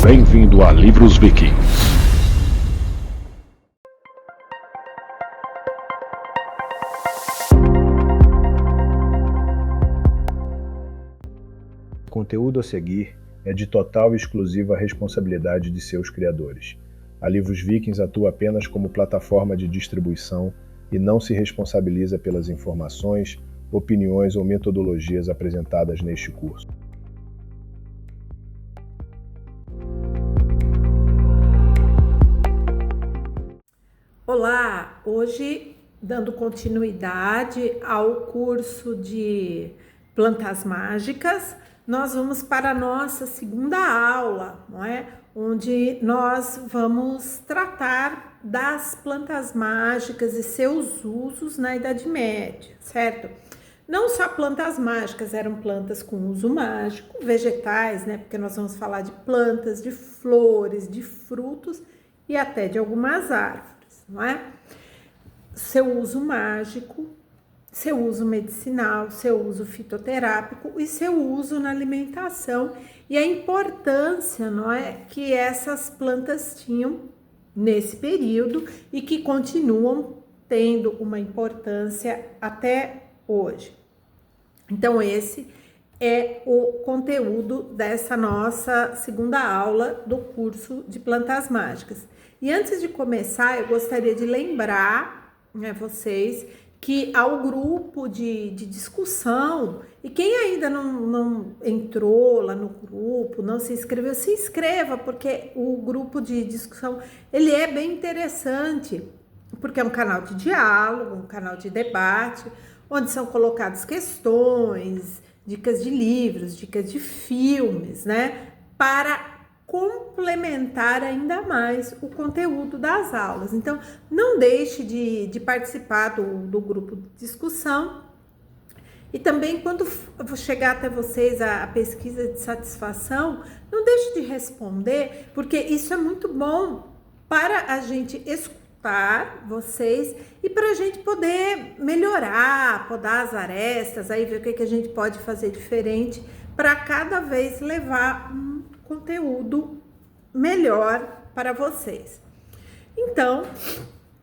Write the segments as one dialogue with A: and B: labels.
A: Bem-vindo a Livros Viking.
B: O conteúdo a seguir é de total e exclusiva responsabilidade de seus criadores. A Livros Vikings atua apenas como plataforma de distribuição e não se responsabiliza pelas informações, opiniões ou metodologias apresentadas neste curso.
C: Olá, hoje dando continuidade ao curso de plantas mágicas, nós vamos para a nossa segunda aula, não é? Onde nós vamos tratar das plantas mágicas e seus usos na Idade Média, certo? Não só plantas mágicas, eram plantas com uso mágico, vegetais, né? Porque nós vamos falar de plantas, de flores, de frutos e até de algumas árvores. Não é? Seu uso mágico, seu uso medicinal, seu uso fitoterápico e seu uso na alimentação e a importância, não é, que essas plantas tinham nesse período e que continuam tendo uma importância até hoje. Então esse é o conteúdo dessa nossa segunda aula do curso de plantas mágicas. E antes de começar, eu gostaria de lembrar, né, vocês que há o grupo de discussão, e quem ainda não entrou lá no grupo, não se inscreveu, se inscreva, porque o grupo de discussão, ele é bem interessante, porque é um canal de diálogo, um canal de debate, onde são colocadas questões, dicas de livros, dicas de filmes, né, para complementar ainda mais o conteúdo das aulas. Então, não deixe de participar do grupo de discussão. E também, quando chegar até vocês a pesquisa de satisfação, não deixe de responder, porque isso é muito bom para a gente escutar vocês e para a gente poder melhorar, podar as arestas, aí ver o que a gente pode fazer diferente para cada vez levar um conteúdo melhor para vocês. Então,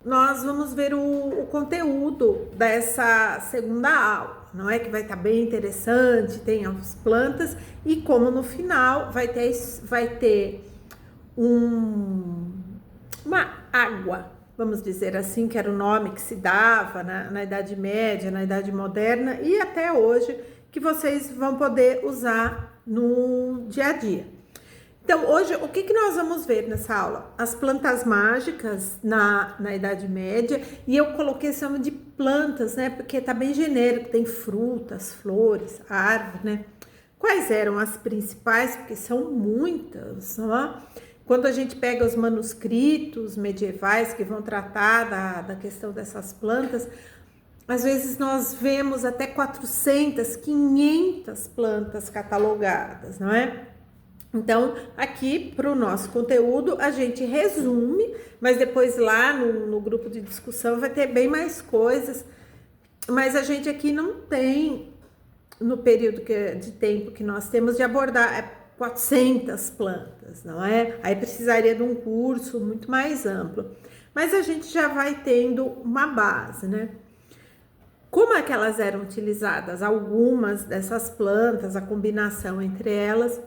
C: nós vamos ver o conteúdo dessa segunda aula, não é? Que vai estar bem interessante, tem as plantas e como no final vai ter uma água, vamos dizer assim, que era o nome que se dava na Idade Média, na Idade Moderna e até hoje, que vocês vão poder usar no dia a dia. Então, hoje, o que nós vamos ver nessa aula? As plantas mágicas na Idade Média, e eu coloquei esse nome de plantas, né? Porque tá bem genérico, tem frutas, flores, árvores, né? Quais eram as principais? Porque são muitas, não é? Quando a gente pega os manuscritos medievais que vão tratar da questão dessas plantas, às vezes nós vemos até 400, 500 plantas catalogadas, não é? Então, aqui para o nosso conteúdo, a gente resume, mas depois lá no grupo de discussão vai ter bem mais coisas, mas a gente aqui não tem, no período de tempo que nós temos, de abordar 400 plantas, não é? Aí precisaria de um curso muito mais amplo, mas a gente já vai tendo uma base, né? Como é que elas eram utilizadas? Algumas dessas plantas, a combinação entre elas,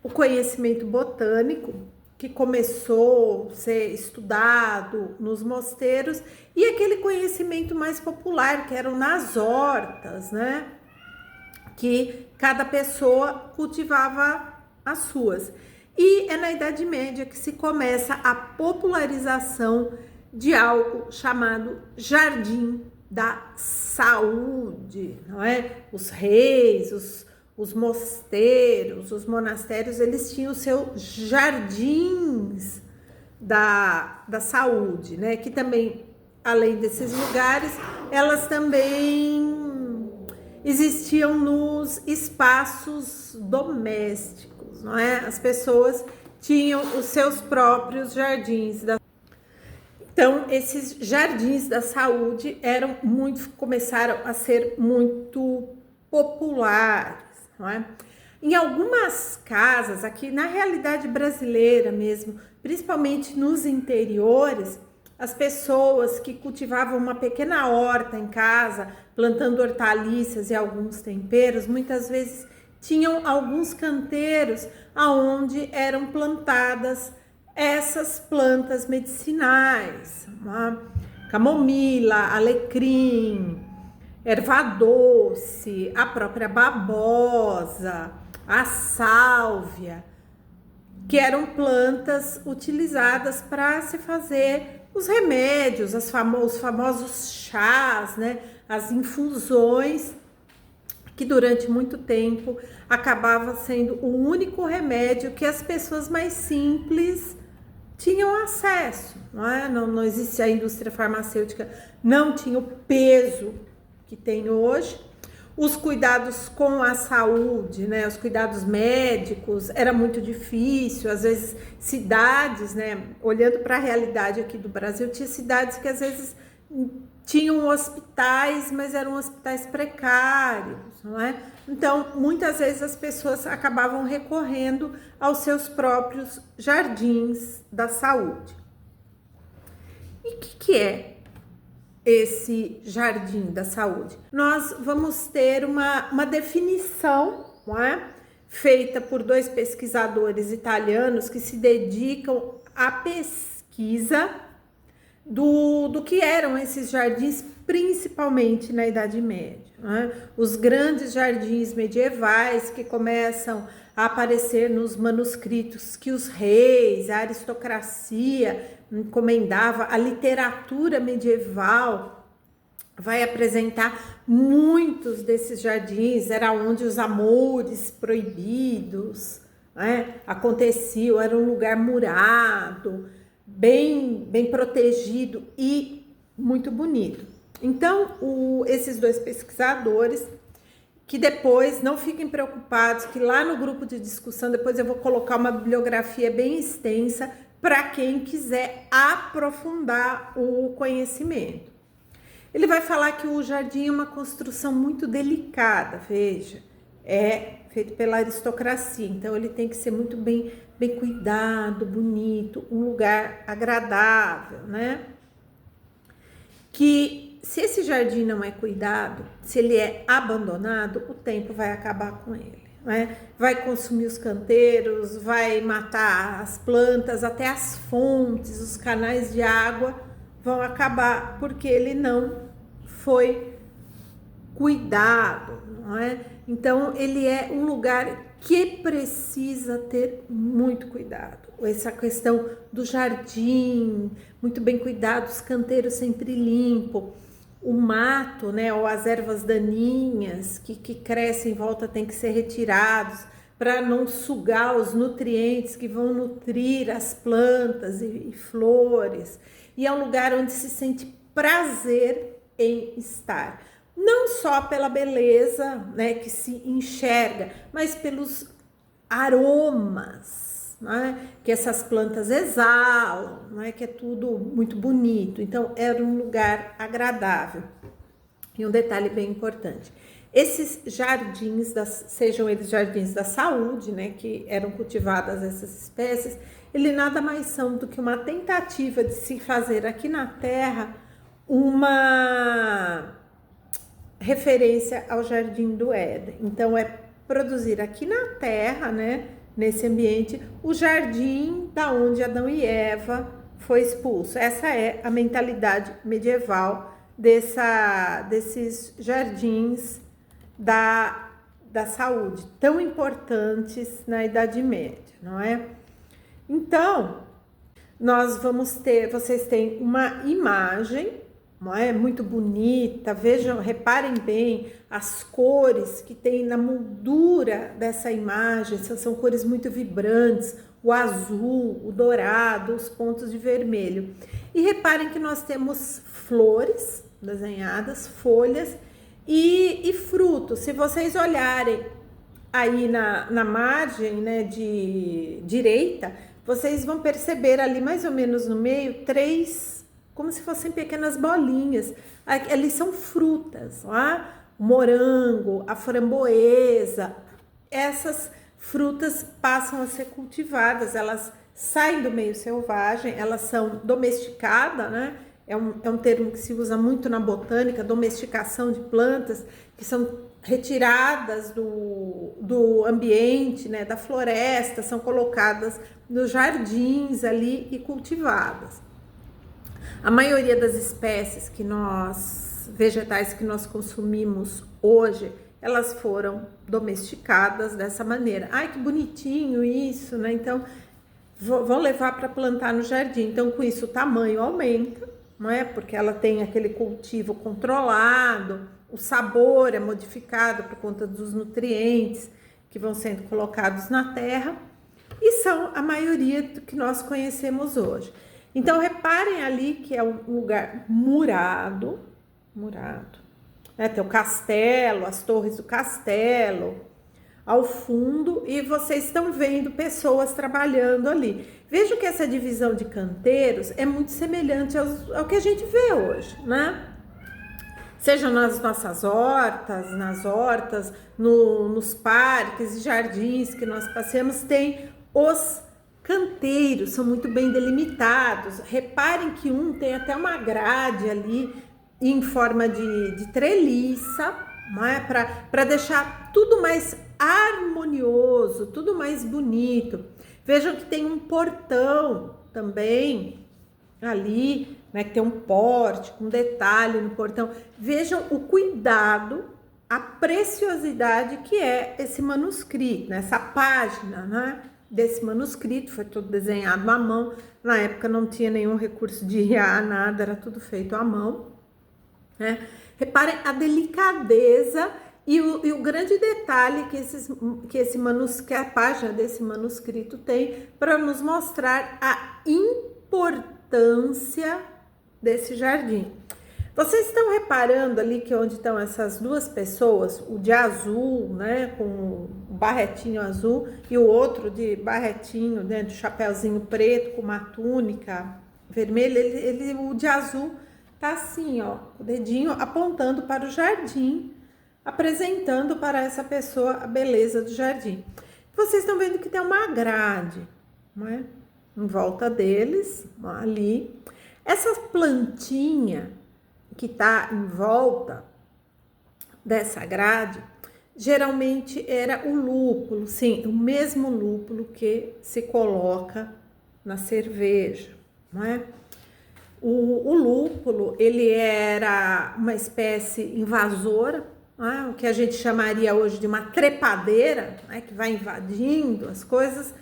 C: o conhecimento botânico, que começou a ser estudado nos mosteiros, e aquele conhecimento mais popular, que eram nas hortas, né? Que cada pessoa cultivava as suas. E é na Idade Média que se começa a popularização de algo chamado jardim da saúde, não é? Os reis, os mosteiros, os monastérios, eles tinham os seus jardins da saúde, né? Que também, além desses lugares, elas também existiam nos espaços domésticos, não é? As pessoas tinham os seus próprios jardins. Então, esses jardins da saúde começaram a ser muito populares, não é? Em algumas casas, aqui na realidade brasileira mesmo, principalmente nos interiores, as pessoas que cultivavam uma pequena horta em casa, plantando hortaliças e alguns temperos, muitas vezes tinham alguns canteiros aonde eram plantadas essas plantas medicinais, camomila, alecrim, erva doce, a própria babosa, a sálvia, que eram plantas utilizadas para se fazer os remédios, os famosos chás, né? As infusões, que durante muito tempo acabava sendo o único remédio que as pessoas mais simples tinham acesso, não é? Não existia a indústria farmacêutica, não tinha o peso que tem hoje. Os cuidados com a saúde, né, os cuidados médicos, era muito difícil. Às vezes cidades, né, olhando para a realidade aqui do Brasil, tinha cidades que às vezes tinham hospitais, mas eram hospitais precários, não é? Então, muitas vezes as pessoas acabavam recorrendo aos seus próprios jardins da saúde. E o que é esse jardim da saúde? Nós vamos ter uma definição, não é? Feita por 2 pesquisadores italianos que se dedicam à pesquisa do que eram esses jardins, principalmente na Idade Média, né? Os grandes jardins medievais que começam a aparecer nos manuscritos que os reis, a aristocracia encomendava, a literatura medieval vai apresentar muitos desses jardins, era onde os amores proibidos, né, aconteciam, era um lugar murado, bem protegido e muito bonito. Então, esses 2 pesquisadores, que depois não fiquem preocupados, que lá no grupo de discussão, depois eu vou colocar uma bibliografia bem extensa para quem quiser aprofundar o conhecimento. Ele vai falar que o jardim é uma construção muito delicada, veja, é feito pela aristocracia, então ele tem que ser muito bem cuidado, bonito, um lugar agradável, né? Que se esse jardim não é cuidado, se ele é abandonado, o tempo vai acabar com ele, né? Vai consumir os canteiros, vai matar as plantas, até as fontes, os canais de água vão acabar porque ele não foi cuidado, não é? Então ele é um lugar que precisa ter muito cuidado. Essa questão do jardim, muito bem cuidado, os canteiros sempre limpos, o mato, né, ou as ervas daninhas que crescem em volta tem que ser retirados para não sugar os nutrientes que vão nutrir as plantas e flores. E é um lugar onde se sente prazer em estar. Não só pela beleza, né, que se enxerga, mas pelos aromas, né, que essas plantas exalam, né, que é tudo muito bonito. Então, era um lugar agradável. E um detalhe bem importante: esses jardins, sejam eles jardins da saúde, né, que eram cultivadas essas espécies, eles nada mais são do que uma tentativa de se fazer aqui na Terra uma referência ao Jardim do Éden. Então, é produzir aqui na Terra, né, nesse ambiente, o jardim da onde Adão e Eva foi expulso. Essa é a mentalidade medieval desses jardins da saúde, tão importantes na Idade Média, não é? Então, vocês têm uma imagem, não é? Muito bonita, vejam, reparem bem as cores que tem na moldura dessa imagem, são cores muito vibrantes, o azul, o dourado, os pontos de vermelho. E reparem que nós temos flores desenhadas, folhas e frutos. Se vocês olharem aí na margem, né, de direita, vocês vão perceber ali mais ou menos no meio 3, como se fossem pequenas bolinhas. Ali são frutas, ó, o morango, a framboesa. Essas frutas passam a ser cultivadas, elas saem do meio selvagem, elas são domesticadas, né? É um termo que se usa muito na botânica, domesticação de plantas, que são retiradas do ambiente, né, da floresta, são colocadas nos jardins ali e cultivadas. A maioria das espécies vegetais que nós consumimos hoje, elas foram domesticadas dessa maneira. Ai, que bonitinho isso, né? Então, vão levar para plantar no jardim. Então, com isso, o tamanho aumenta, não é? Porque ela tem aquele cultivo controlado, o sabor é modificado por conta dos nutrientes que vão sendo colocados na terra, e são a maioria do que nós conhecemos hoje. Então, reparem ali que é um lugar murado, né? Tem o castelo, as torres do castelo ao fundo, e vocês estão vendo pessoas trabalhando ali. Vejam que essa divisão de canteiros é muito semelhante ao que a gente vê hoje, né? Seja nas nossas hortas, nos parques e jardins que nós passeamos, tem os canteiros, são muito bem delimitados. Reparem que um tem até uma grade ali em forma de treliça, não é? Para deixar tudo mais harmonioso, tudo mais bonito. Vejam que tem um portão também ali, né, que tem um pórtico, um detalhe no portão. Vejam o cuidado, a preciosidade que é esse manuscrito, né, essa página, né, desse manuscrito. Foi tudo desenhado à mão. Na época não tinha nenhum recurso de IA, nada, era tudo feito à mão, né? Reparem a delicadeza e o grande detalhe que a página desse manuscrito tem para nos mostrar a importância desse jardim. Vocês estão reparando ali que onde estão essas duas pessoas, o de azul, né, com o barretinho azul, e o outro de barretinho, né, de chapéuzinho preto com uma túnica vermelha, o de azul tá assim, ó, o dedinho apontando para o jardim, apresentando para essa pessoa a beleza do jardim. Vocês estão vendo que tem uma grade, não é? Em volta deles, ali. Essa plantinha que está em volta dessa grade, geralmente era o lúpulo, sim, o mesmo lúpulo que se coloca na cerveja, não é? O lúpulo, ele era uma espécie invasora, né? O que a gente chamaria hoje de uma trepadeira, né? Que vai invadindo as coisas,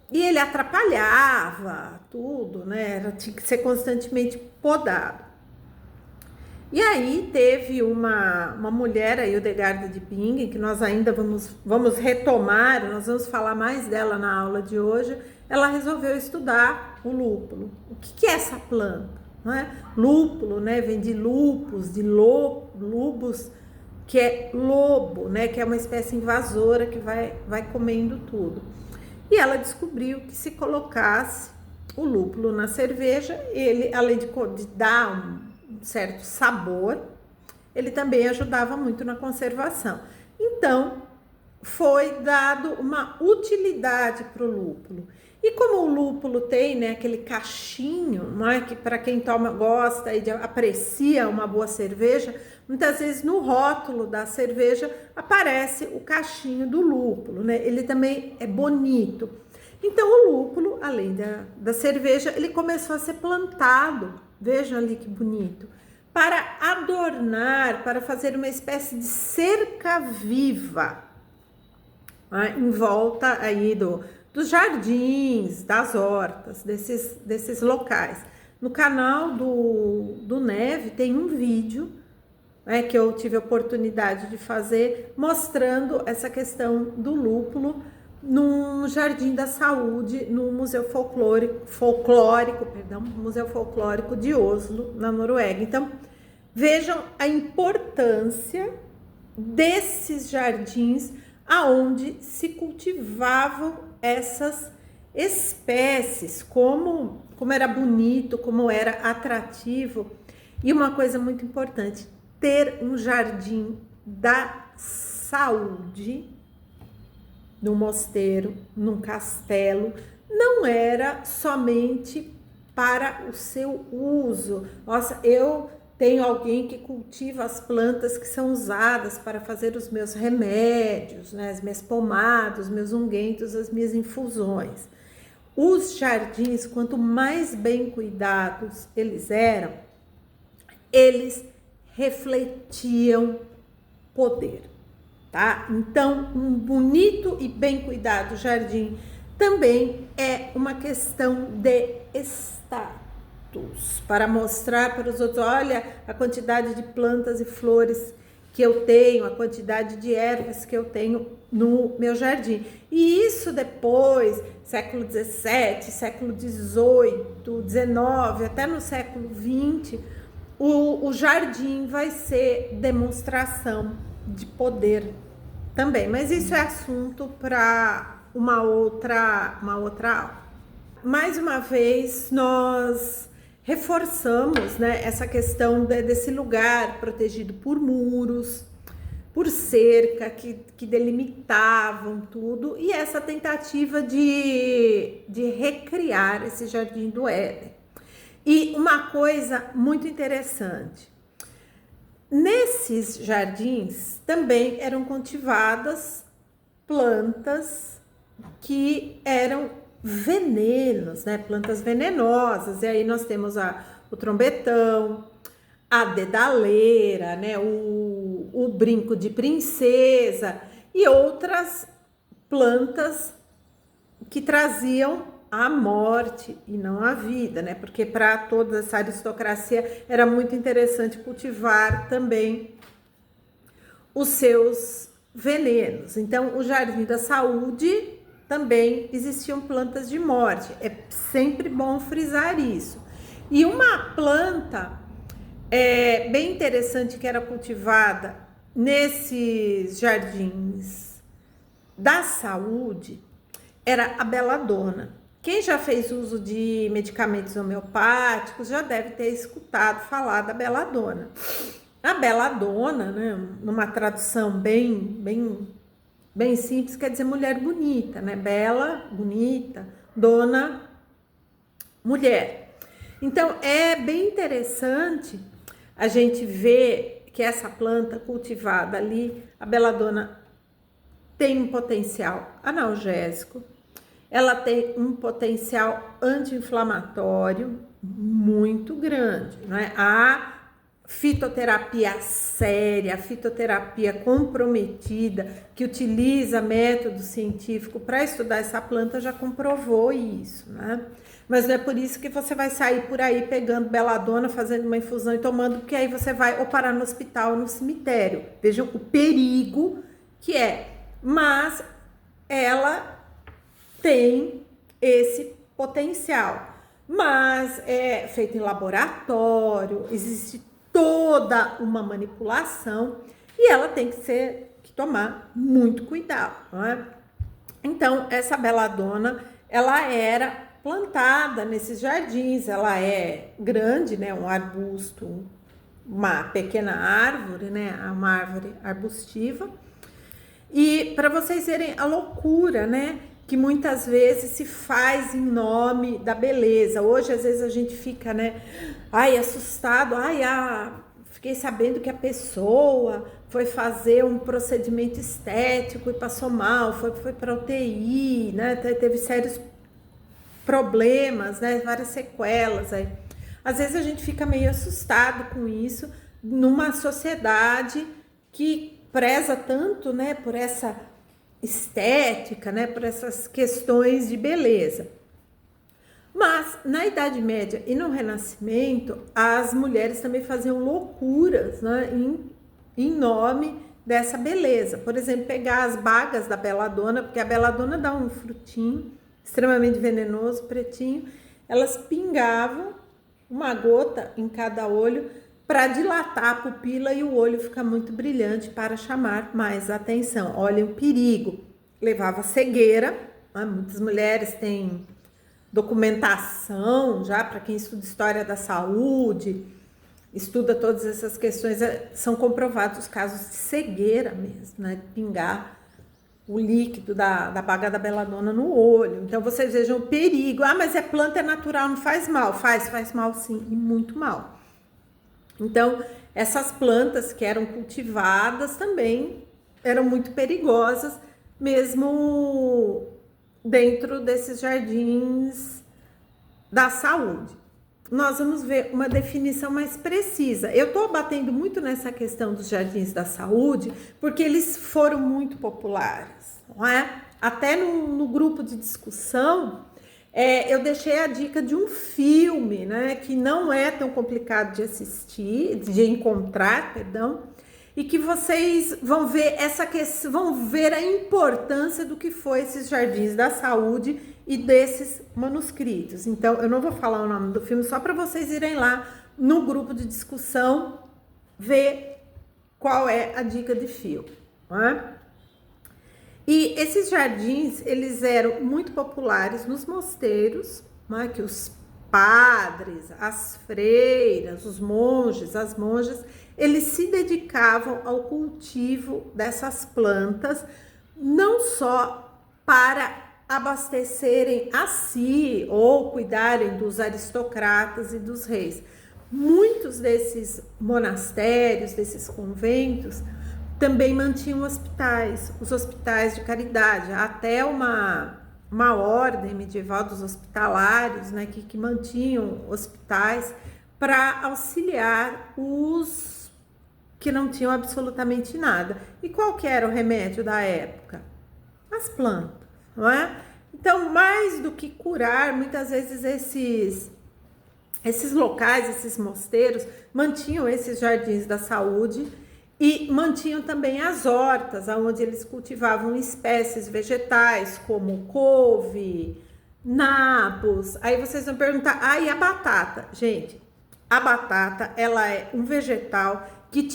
C: e ele atrapalhava tudo, né? Tinha que ser constantemente podado. E aí teve uma mulher, a Hildegarda de Bingen, que nós ainda vamos retomar, nós vamos falar mais dela na aula de hoje. Ela resolveu estudar o lúpulo. O que é essa planta? Não é? Lúpulo, né? Vem de lupus, de lobos, que é lobo, né? Que é uma espécie invasora que vai comendo tudo. E ela descobriu que se colocasse o lúpulo na cerveja, ele, além de dar um certo sabor, ele também ajudava muito na conservação. Então, foi dado uma utilidade para o lúpulo. E como o lúpulo tem, né, aquele cachinho, não é, que para quem toma, gosta e aprecia uma boa cerveja, muitas vezes no rótulo da cerveja aparece o cachinho do lúpulo, né? Ele também é bonito. Então o lúpulo, além da cerveja, ele começou a ser plantado, vejam ali que bonito, para adornar, para fazer uma espécie de cerca viva, né, em volta aí dos jardins, das hortas, desses locais. No canal do Neve tem um vídeo, né, que eu tive a oportunidade de fazer, mostrando essa questão do lúpulo no Jardim da Saúde, no Museu Museu Folclórico de Oslo, na Noruega. Então, vejam a importância desses jardins aonde se cultivavam essas espécies, como era bonito, como era atrativo. E uma coisa muito importante, ter um jardim da saúde num mosteiro, num castelo, não era somente para o seu uso. Nossa, eu tenho alguém que cultiva as plantas que são usadas para fazer os meus remédios, né, as minhas pomadas, os meus ungüentos, as minhas infusões. Os jardins, quanto mais bem cuidados eles eram, eles refletiam poder, tá? Então, um bonito e bem cuidado jardim também é uma questão de status, para mostrar para os outros, olha a quantidade de plantas e flores que eu tenho, a quantidade de ervas que eu tenho no meu jardim. E isso depois, século XVII, século XVIII, XIX, até no século XX, o jardim vai ser demonstração de poder também. Mas isso é assunto para uma outra aula. Mais uma vez, nós reforçamos, né, essa questão desse lugar protegido por muros, por cerca que delimitavam tudo, e essa tentativa de recriar esse jardim do Éden. E uma coisa muito interessante, nesses jardins também eram cultivadas plantas que eram venenos, né? Plantas venenosas. E aí nós temos o trombetão, a dedaleira, né? O brinco de princesa e outras plantas que traziam a morte e não a vida, né? Porque para toda essa aristocracia era muito interessante cultivar também os seus venenos. Então, o Jardim da Saúde também existiam plantas de morte. É sempre bom frisar isso. E uma planta bem interessante que era cultivada nesses jardins da saúde era a beladona. Quem já fez uso de medicamentos homeopáticos já deve ter escutado falar da beladona. A beladona, né, numa tradução bem simples, quer dizer mulher bonita, né? Bela, bonita, dona, mulher. Então, é bem interessante a gente ver que essa planta cultivada ali, a beladona, tem um potencial analgésico, ela tem um potencial anti-inflamatório muito grande, né? A fitoterapia séria, a fitoterapia comprometida, que utiliza método científico para estudar essa planta, já comprovou isso, né? Mas não é por isso que você vai sair por aí pegando beladona, fazendo uma infusão e tomando, porque aí você vai ou parar no hospital ou no cemitério. Vejam o perigo que é. Mas ela tem esse potencial. Mas é feito em laboratório, existe toda uma manipulação e ela tem que tomar muito cuidado, não é? Então, essa beladona, ela era plantada nesses jardins, ela é grande, né? Um arbusto, uma pequena árvore, né? Uma árvore arbustiva. E para vocês verem a loucura, né? Que muitas vezes se faz em nome da beleza. Hoje, às vezes, a gente fica, né? Ai, assustado. Ai, fiquei sabendo que a pessoa foi fazer um procedimento estético e passou mal, foi para UTI, né? Teve sérios problemas, né? Várias sequelas aí. Às vezes a gente fica meio assustado com isso numa sociedade que preza tanto, né, por essa estética, né, por essas questões de beleza. Mas na Idade Média e no Renascimento, as mulheres também faziam loucuras, né, em nome dessa beleza. Por exemplo, pegar as bagas da beladona, porque a beladona dá um frutinho extremamente venenoso, pretinho, elas pingavam uma gota em cada olho para dilatar a pupila e o olho ficar muito brilhante para chamar mais atenção. Olha o perigo. Levava cegueira, né? Muitas mulheres têm documentação já, para quem estuda história da saúde, estuda todas essas questões, são comprovados os casos de cegueira mesmo, né? De pingar o líquido da baga da beladona no olho. Então, vocês vejam o perigo. Ah, mas planta é natural, não faz mal. Faz mal sim, e muito mal. Então, essas plantas que eram cultivadas também eram muito perigosas, mesmo dentro desses jardins da saúde. Nós vamos ver uma definição mais precisa. Eu estou batendo muito nessa questão dos jardins da saúde, porque eles foram muito populares, não é? Até no grupo de discussão, eu deixei a dica de um filme, né, que não é tão complicado de assistir, de encontrar, perdão, e que vocês vão ver vão ver a importância do que foi esses jardins da saúde e desses manuscritos. Então, eu não vou falar o nome do filme, só para vocês irem lá no grupo de discussão ver qual é a dica de filme, né? E esses jardins, eles eram muito populares nos mosteiros, né, que os padres, as freiras, os monges, as monjas, eles se dedicavam ao cultivo dessas plantas, não só para abastecerem a si ou cuidarem dos aristocratas e dos reis. Muitos desses monastérios, desses conventos, também mantinham hospitais, os hospitais de caridade, até uma ordem medieval dos hospitalários, né, que mantinham hospitais para auxiliar os que não tinham absolutamente nada. E qual que era o remédio da época? As plantas, não é? Então, mais do que curar, muitas vezes esses locais, esses mosteiros, mantinham esses jardins da saúde e mantinham também as hortas, onde eles cultivavam espécies vegetais, como couve, nabos. Aí vocês vão perguntar, e a batata? Gente, a batata, ela é um vegetal que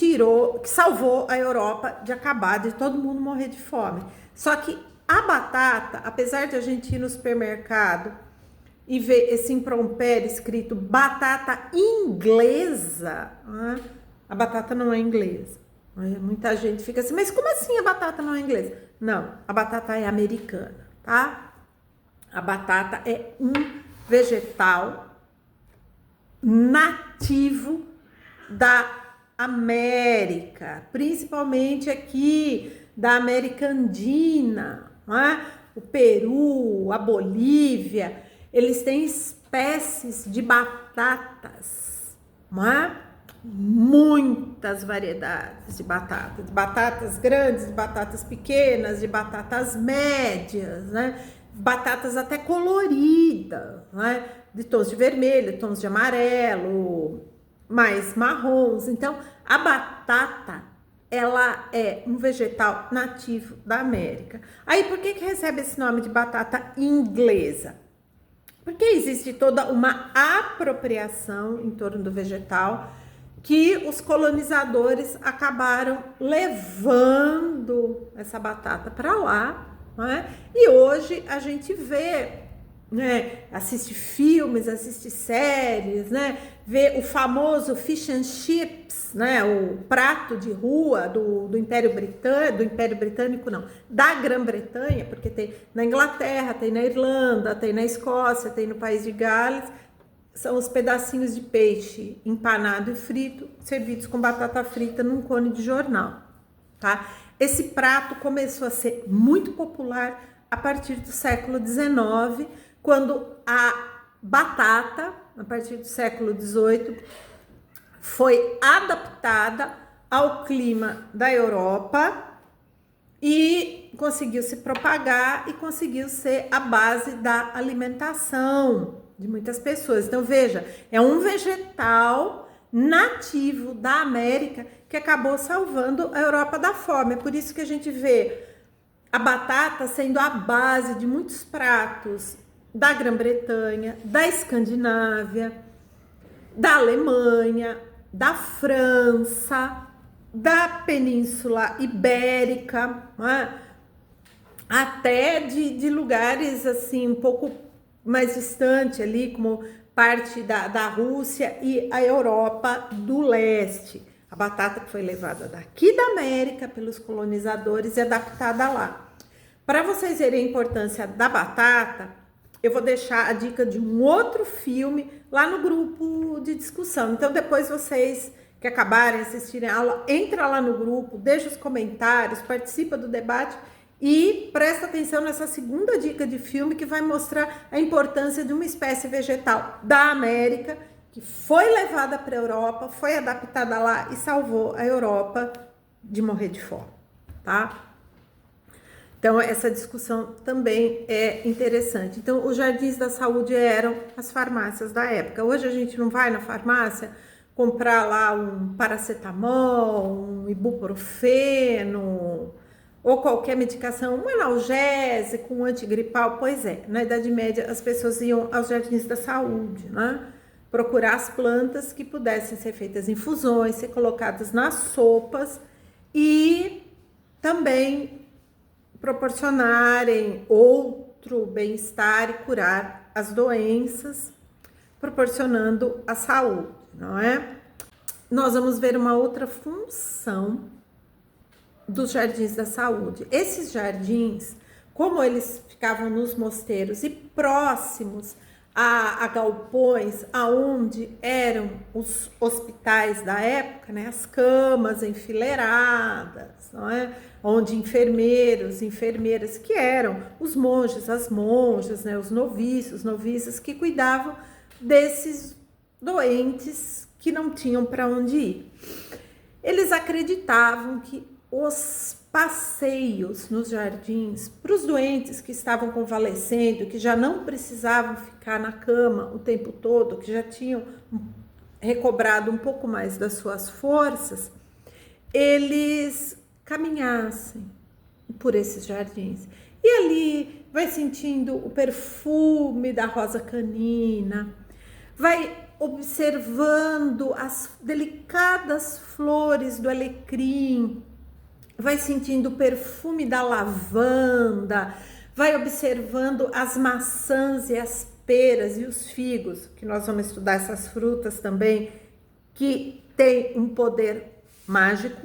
C: salvou a Europa de acabar, de todo mundo morrer de fome. Só que a batata, apesar de a gente ir no supermercado e ver esse impropério escrito batata inglesa, a batata não é inglesa. Muita gente fica assim, mas como assim a batata não é inglesa? Não, a batata é americana, tá? A batata é um vegetal nativo da América, principalmente aqui da América Andina, não é? O Peru, a Bolívia, eles têm espécies de batatas, não é? Muitas variedades de batatas grandes, de batatas pequenas, de batatas médias, né? Batatas até coloridas, né? De tons de vermelho, tons de amarelo, mais marrons. Então, a batata, ela é um vegetal nativo da América. Aí, por que recebe esse nome de batata inglesa? Porque existe toda uma apropriação em torno do vegetal que os colonizadores acabaram levando essa batata para lá, né? E hoje a gente vê, né, assiste filmes, assiste séries, né, vê o famoso fish and chips, né, o prato de rua do Império Britânico, não, da Grã-Bretanha, porque tem na Inglaterra, tem na Irlanda, tem na Escócia, tem no País de Gales. São os pedacinhos de peixe empanado e frito, servidos com batata frita num cone de jornal, tá? Esse prato começou a ser muito popular a partir do século XIX, quando a batata, a partir do século XVIII, foi adaptada ao clima da Europa e conseguiu se propagar e conseguiu ser a base da alimentação de muitas pessoas. Então, veja, é um vegetal nativo da América que acabou salvando a Europa da fome. É por isso que a gente vê a batata sendo a base de muitos pratos da Grã-Bretanha, da Escandinávia, da Alemanha, da França, da Península Ibérica, né? Até de lugares assim um pouco mais distante ali, como parte da Rússia e a Europa do leste. A batata que foi levada daqui da América pelos colonizadores e adaptada lá. Para vocês verem a importância da batata, eu vou deixar a dica de um outro filme lá no grupo de discussão. Então, depois vocês que acabarem assistirem a aula, entra lá no grupo, deixa os comentários, participa do debate e presta atenção nessa segunda dica de filme que vai mostrar a importância de uma espécie vegetal da América que foi levada para a Europa, foi adaptada lá e salvou a Europa de morrer de fome, tá? Então, essa discussão também é interessante. Então, os jardins da saúde eram as farmácias da época. Hoje a gente não vai na farmácia comprar lá um paracetamol, um ibuprofeno ou qualquer medicação, um analgésico, um antigripal. Pois é, na Idade Média as pessoas iam aos jardins da saúde, né? Procurar as plantas que pudessem ser feitas infusões, ser colocadas nas sopas e também proporcionarem outro bem-estar e curar as doenças, proporcionando a saúde, não é? Nós vamos ver uma outra função dos jardins da saúde. Esses jardins, como eles ficavam nos mosteiros e próximos a galpões aonde eram os hospitais da época, né, as camas enfileiradas, não é? Onde enfermeiros, enfermeiras que eram os monges, as monjas, né, os noviços, noviças que cuidavam desses doentes que não tinham para onde ir. Eles acreditavam que os passeios nos jardins para os doentes que estavam convalescendo, que já não precisavam ficar na cama o tempo todo, que já tinham recobrado um pouco mais das suas forças, eles caminhassem por esses jardins. E ali vai sentindo o perfume da rosa canina, vai observando as delicadas flores do alecrim, vai sentindo o perfume da lavanda, vai observando as maçãs e as peras e os figos, que nós vamos estudar essas frutas também, que tem um poder mágico.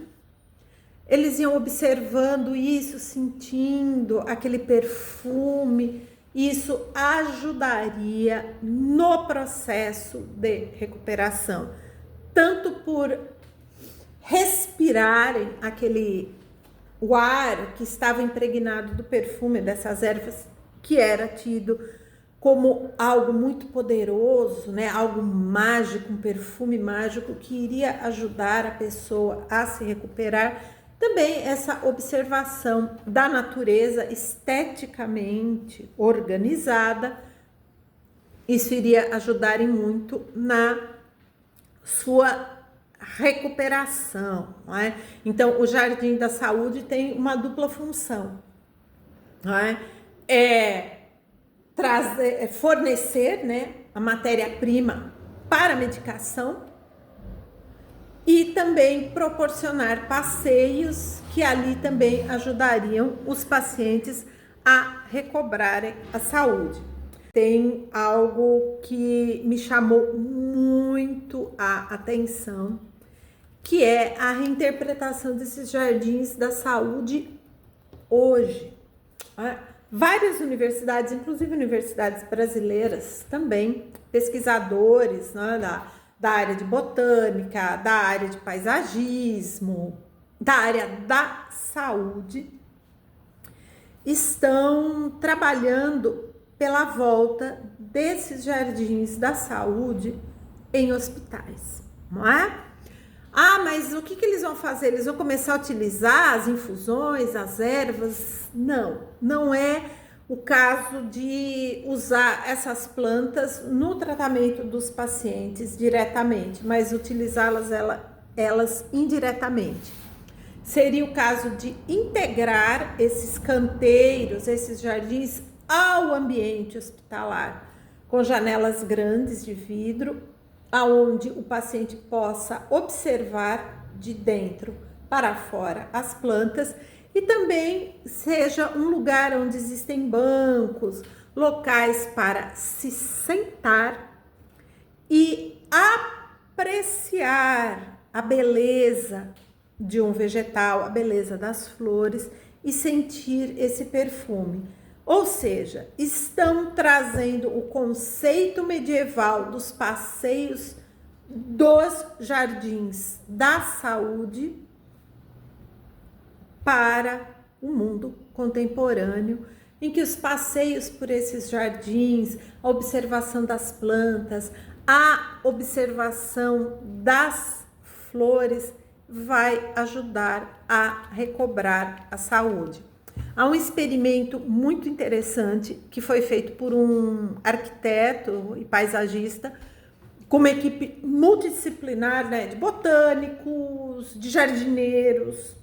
C: Eles iam observando isso, sentindo aquele perfume, isso ajudaria no processo de recuperação, tanto por respirarem o ar que estava impregnado do perfume dessas ervas, que era tido como algo muito poderoso, né? Algo mágico, um perfume mágico que iria ajudar a pessoa a se recuperar. Também essa observação da natureza esteticamente organizada, isso iria ajudar muito na sua recuperação, não é? Então, o Jardim da Saúde tem uma dupla função, não é? Fornecer, né, a matéria-prima para a medicação e também proporcionar passeios que ali também ajudariam os pacientes a recobrarem a saúde. Tem algo que me chamou muito a atenção, que é a reinterpretação desses jardins da saúde hoje. Várias universidades, inclusive universidades brasileiras também, pesquisadores, né, da área de botânica, da área de paisagismo, da área da saúde, estão trabalhando pela volta desses jardins da saúde em hospitais, não é? Mas o que eles vão fazer? Eles vão começar a utilizar as infusões, as ervas? Não é o caso de usar essas plantas no tratamento dos pacientes diretamente, mas utilizá-las elas indiretamente. Seria o caso de integrar esses canteiros, esses jardins ao ambiente hospitalar, com janelas grandes de vidro, aonde o paciente possa observar de dentro para fora as plantas e também seja um lugar onde existem bancos, locais para se sentar e apreciar a beleza de um vegetal, a beleza das flores e sentir esse perfume. Ou seja, estão trazendo o conceito medieval dos passeios dos jardins da saúde para o mundo contemporâneo, em que os passeios por esses jardins, a observação das plantas, a observação das flores vai ajudar a recobrar a saúde. Há um experimento muito interessante que foi feito por um arquiteto e paisagista com uma equipe multidisciplinar, né, de botânicos, de jardineiros,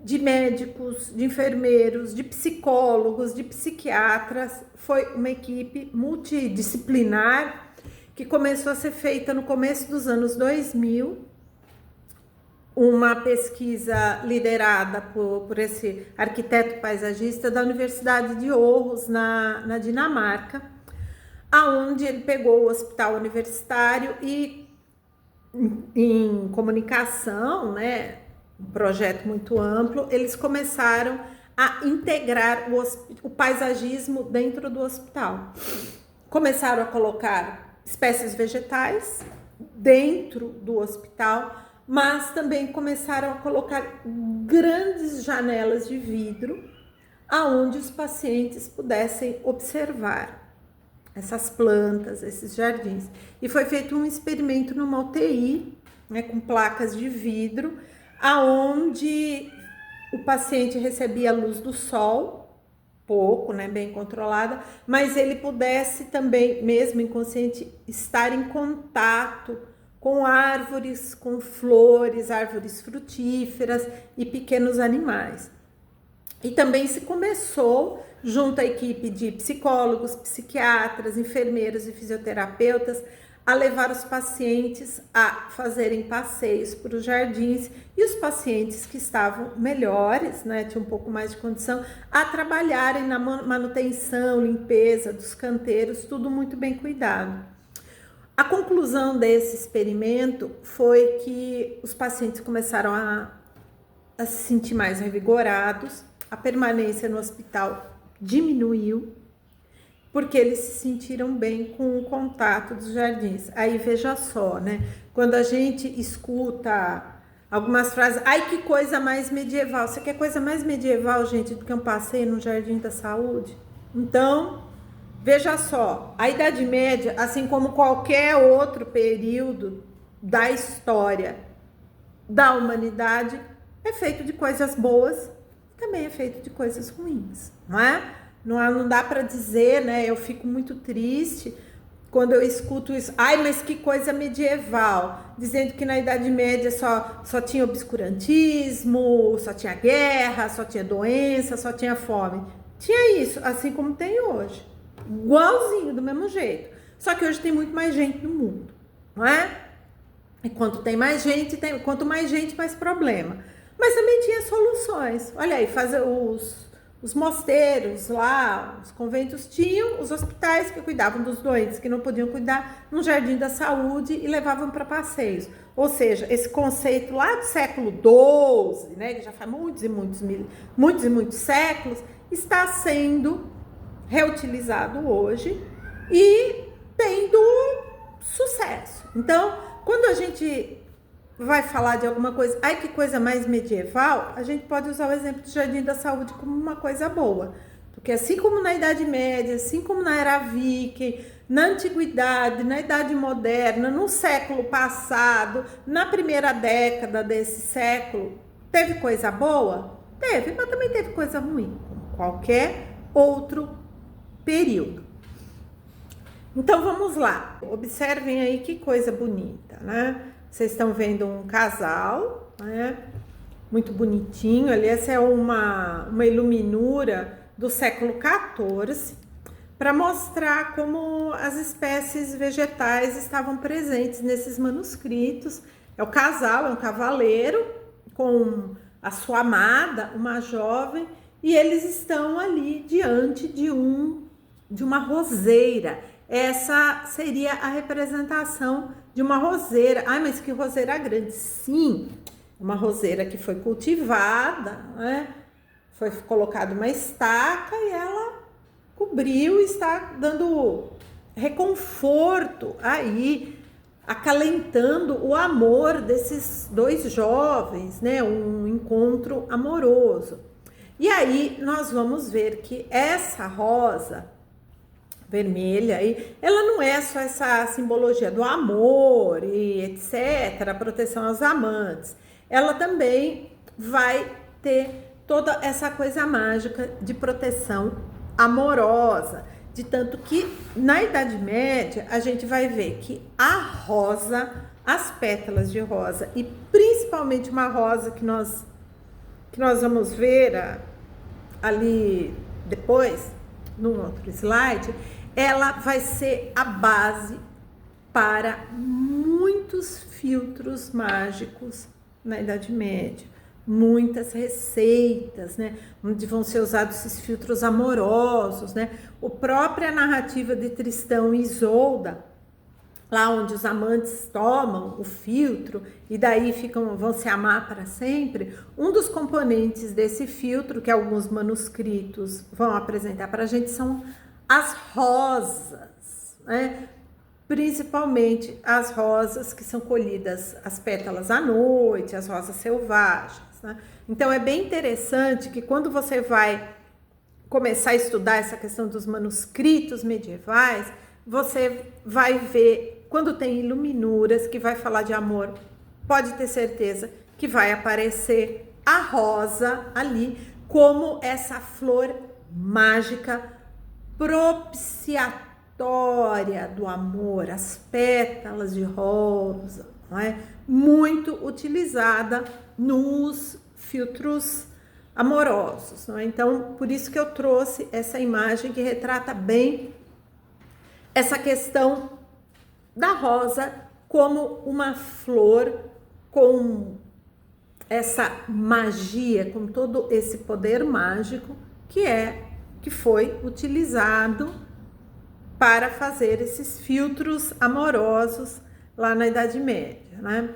C: de médicos, de enfermeiros, de psicólogos, de psiquiatras. Foi uma equipe multidisciplinar que começou a ser feita no começo dos anos 2000, uma pesquisa liderada por esse arquiteto paisagista da Universidade de Aarhus, na Dinamarca, aonde ele pegou o hospital universitário e, em comunicação, né, um projeto muito amplo, eles começaram a integrar o paisagismo dentro do hospital. Começaram a colocar espécies vegetais dentro do hospital, mas também começaram a colocar grandes janelas de vidro aonde os pacientes pudessem observar essas plantas, esses jardins. E foi feito um experimento numa UTI, né, com placas de vidro, aonde o paciente recebia a luz do sol, pouco, né, bem controlada, mas ele pudesse também, mesmo inconsciente, estar em contato com árvores, com flores, árvores frutíferas e pequenos animais. E também se começou, junto à equipe de psicólogos, psiquiatras, enfermeiros e fisioterapeutas, a levar os pacientes a fazerem passeios por os jardins, e os pacientes que estavam melhores, né, tinham um pouco mais de condição, a trabalharem na manutenção, limpeza dos canteiros, tudo muito bem cuidado. A conclusão desse experimento foi que os pacientes começaram a se sentir mais revigorados, a permanência no hospital diminuiu, porque eles se sentiram bem com o contato dos jardins. Aí veja só, né? Quando a gente escuta algumas frases, ai, que coisa mais medieval. Você quer coisa mais medieval, gente, do que um passeio no Jardim da Saúde? Então, veja só, a Idade Média, assim como qualquer outro período da história da humanidade, é feito de coisas boas, também é feito de coisas ruins, não é? Não dá para dizer, né? Eu fico muito triste quando eu escuto isso. Ai, mas que coisa medieval, dizendo que na Idade Média só tinha obscurantismo, só tinha guerra, só tinha doença, só tinha fome. Tinha isso, assim como tem hoje. Igualzinho, do mesmo jeito. Só que hoje tem muito mais gente no mundo, não é? E quanto mais gente, mais problema. Mas também tinha soluções. Olha aí, fazer os mosteiros lá, os conventos tinham os hospitais que cuidavam dos doentes que não podiam cuidar no Jardim da Saúde e levavam para passeios. Ou seja, esse conceito lá do século XII, né, que já faz muitos e muitos séculos, está sendo reutilizado hoje e tendo sucesso. Então, quando a gente vai falar de alguma coisa, ai, que coisa mais medieval, a gente pode usar o exemplo do Jardim da Saúde como uma coisa boa. Porque assim como na Idade Média, assim como na Era Viking, na Antiguidade, na Idade Moderna, no século passado, na primeira década desse século, teve coisa boa? Teve, mas também teve coisa ruim, como qualquer outro período. Então vamos lá, observem aí que coisa bonita, né? Vocês estão vendo um casal, né? Muito bonitinho. Ali, essa é uma iluminura do século XIV para mostrar como as espécies vegetais estavam presentes nesses manuscritos. É o casal, é um cavaleiro com a sua amada, uma jovem, e eles estão ali diante de uma roseira. Essa seria a representação de uma roseira. Ai, mas que roseira grande! Sim, uma roseira que foi cultivada, né? foi colocada uma estaca e ela cobriu e está dando reconforto aí, acalentando o amor desses dois jovens, né? Um encontro amoroso. E aí nós vamos ver que essa rosa vermelha aí, ela não é só essa simbologia do amor e etc, a proteção aos amantes. Ela também vai ter toda essa coisa mágica de proteção amorosa, de tanto que na Idade Média a gente vai ver que a rosa, as pétalas de rosa e principalmente uma rosa que nós vamos ver ali depois, num outro slide, ela vai ser a base para muitos filtros mágicos na Idade Média, muitas receitas, né, onde vão ser usados esses filtros amorosos, né, a própria narrativa de Tristão e Isolda, lá onde os amantes tomam o filtro e daí vão se amar para sempre. Um dos componentes desse filtro, que alguns manuscritos vão apresentar para a gente, são as rosas, né? Principalmente as rosas que são colhidas, as pétalas à noite, as rosas selvagens, né? Então é bem interessante que quando você vai começar a estudar essa questão dos manuscritos medievais, você vai ver, quando tem iluminuras que vai falar de amor, pode ter certeza que vai aparecer a rosa ali como essa flor mágica propiciatória do amor, as pétalas de rosa, não é? Muito utilizada nos filtros amorosos, não é? Então, por isso que eu trouxe essa imagem que retrata bem essa questão da rosa como uma flor com essa magia, com todo esse poder mágico que foi utilizado para fazer esses filtros amorosos lá na Idade Média, né?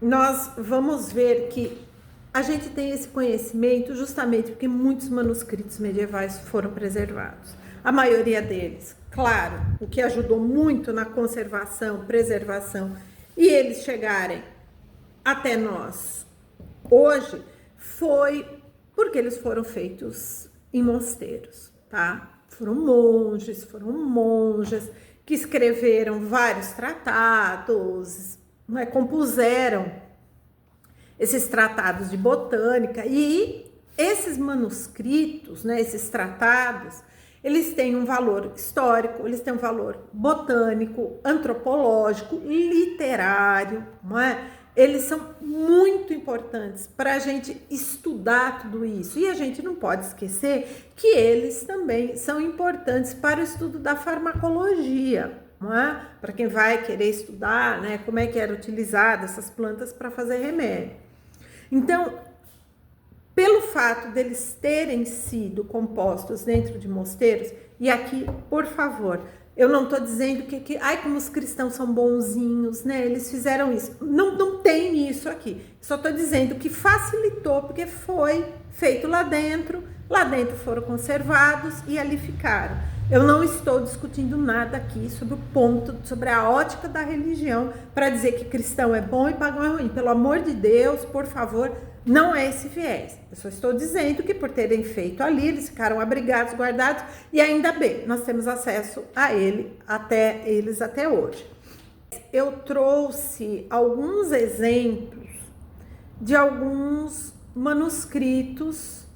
C: Nós vamos ver que a gente tem esse conhecimento justamente porque muitos manuscritos medievais foram preservados. A maioria deles, claro, o que ajudou muito na conservação, preservação e eles chegarem até nós hoje foi porque eles foram feitos em mosteiros, tá? Foram monjas que escreveram vários tratados, né, compuseram esses tratados de botânica e esses manuscritos, né, esses tratados, eles têm um valor histórico, eles têm um valor botânico, antropológico, literário, não é? Eles são muito importantes para a gente estudar tudo isso. E a gente não pode esquecer que eles também são importantes para o estudo da farmacologia, não é? Para quem vai querer estudar, né, como é que eram utilizadas essas plantas para fazer remédio. Então, pelo fato deles terem sido compostos dentro de mosteiros, e aqui, por favor, eu não estou dizendo ai, como os cristãos são bonzinhos, né? Eles fizeram isso. Não tem isso aqui. Só estou dizendo que facilitou, porque foi feito lá dentro foram conservados e ali ficaram. Eu não estou discutindo nada aqui sobre a ótica da religião para dizer que cristão é bom e pagão é ruim. Pelo amor de Deus, por favor, não é esse viés. Eu só estou dizendo que por terem feito ali, eles ficaram abrigados, guardados, e ainda bem, nós temos acesso a eles até hoje. Eu trouxe alguns exemplos de alguns manuscritos,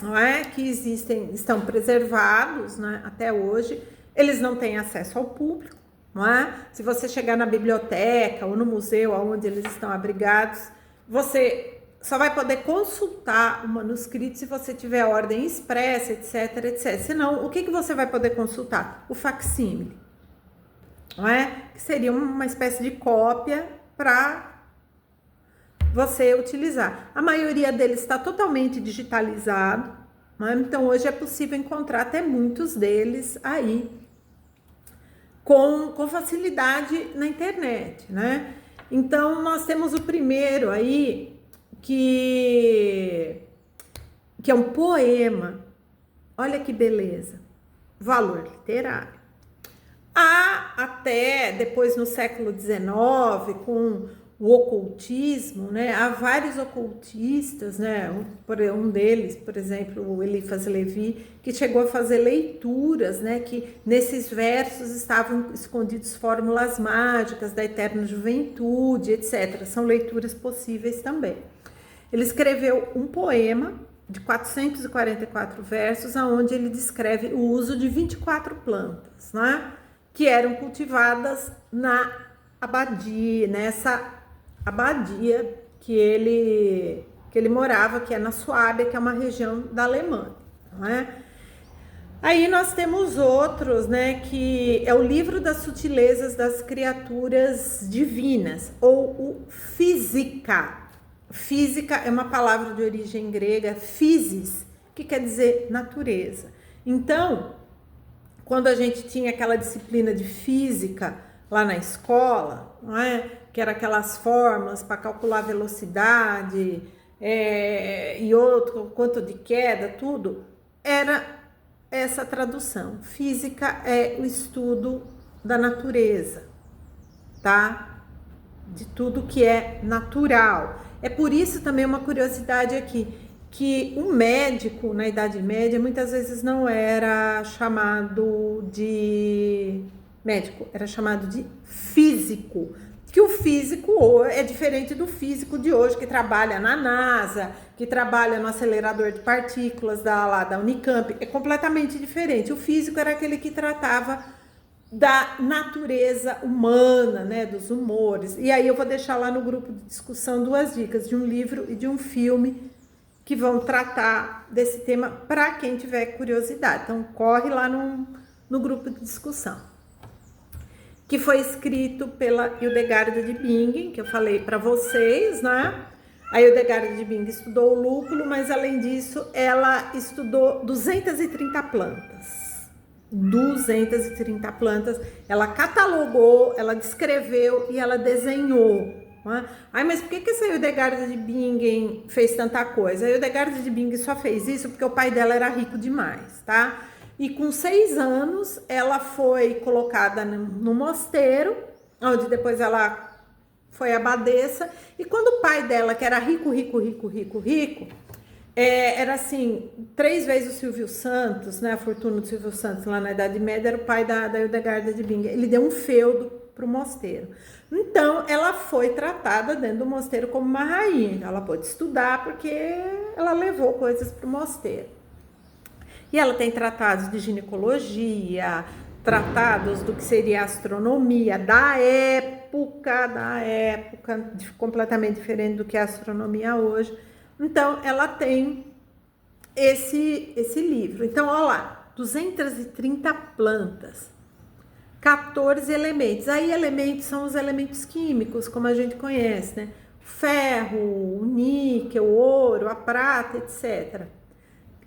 C: não é, que estão preservados, né, até hoje. Eles não têm acesso ao público, não é? Se você chegar na biblioteca ou no museu onde eles estão abrigados, você só vai poder consultar o manuscrito se você tiver ordem expressa, etc, etc. Senão, o que você vai poder consultar? O facsímile, não é? Que seria uma espécie de cópia para você utilizar. A maioria deles está totalmente digitalizado, não é? Então hoje é possível encontrar até muitos deles aí com facilidade na internet, né? Então nós temos o primeiro aí, que que é um poema. Olha que beleza. Valor literário. Há até depois no século XIX, com o ocultismo, né? Há vários ocultistas, né? Um deles, por exemplo, o Eliphas Levi, que chegou a fazer leituras, né? Que nesses versos estavam escondidos fórmulas mágicas da eterna juventude, etc. São leituras possíveis também. Ele escreveu um poema de 444 versos, onde ele descreve o uso de 24 plantas, né? Que eram cultivadas na abadia, nessa abadia que ele morava, que é na Suábia, que é uma região da Alemanha, não é? Aí nós temos outros, né, que é o livro das sutilezas das criaturas divinas, ou o Física. Física é uma palavra de origem grega, physis, que quer dizer natureza. Então, quando a gente tinha aquela disciplina de física lá na escola, não é? Que era aquelas fórmulas para calcular a velocidade e outro, quanto de queda, tudo, era essa tradução. Física é o estudo da natureza, tá? De tudo que é natural. É por isso também uma curiosidade aqui, que um médico na Idade Média muitas vezes não era chamado de médico, era chamado de físico. Que o físico é diferente do físico de hoje, que trabalha na NASA, que trabalha no acelerador de partículas lá da Unicamp. É completamente diferente. O físico era aquele que tratava da natureza humana, né, dos humores. E aí eu vou deixar lá no grupo de discussão 2 dicas de um livro e de um filme que vão tratar desse tema para quem tiver curiosidade. Então corre lá no grupo de discussão. Que foi escrito pela Hildegard de Bingen, que eu falei para vocês, né? A Hildegard de Bingen estudou o lúpulo, mas além disso ela estudou 230 plantas. 230 plantas, ela catalogou, ela descreveu e ela desenhou. Né? Ai, mas por que essa Hildegard de Bingen fez tanta coisa? A Hildegard de Bingen só fez isso porque o pai dela era rico demais, tá? E com 6 anos ela foi colocada no mosteiro, onde depois ela foi abadesa. E quando o pai dela, que era rico, era assim, 3 vezes o Silvio Santos, né? A fortuna do Silvio Santos lá na Idade Média era o pai da Hildegard de Bingen. Ele deu um feudo para o mosteiro. Então, ela foi tratada dentro do mosteiro como uma rainha. Ela pôde estudar porque ela levou coisas para o mosteiro. E ela tem tratados de ginecologia, tratados do que seria a astronomia da época, completamente diferente do que é a astronomia hoje. Então, ela tem esse livro. Então, olha lá, 230 plantas, 14 elementos. Aí, elementos são os elementos químicos, como a gente conhece, né? Ferro, o níquel, o ouro, a prata, etc.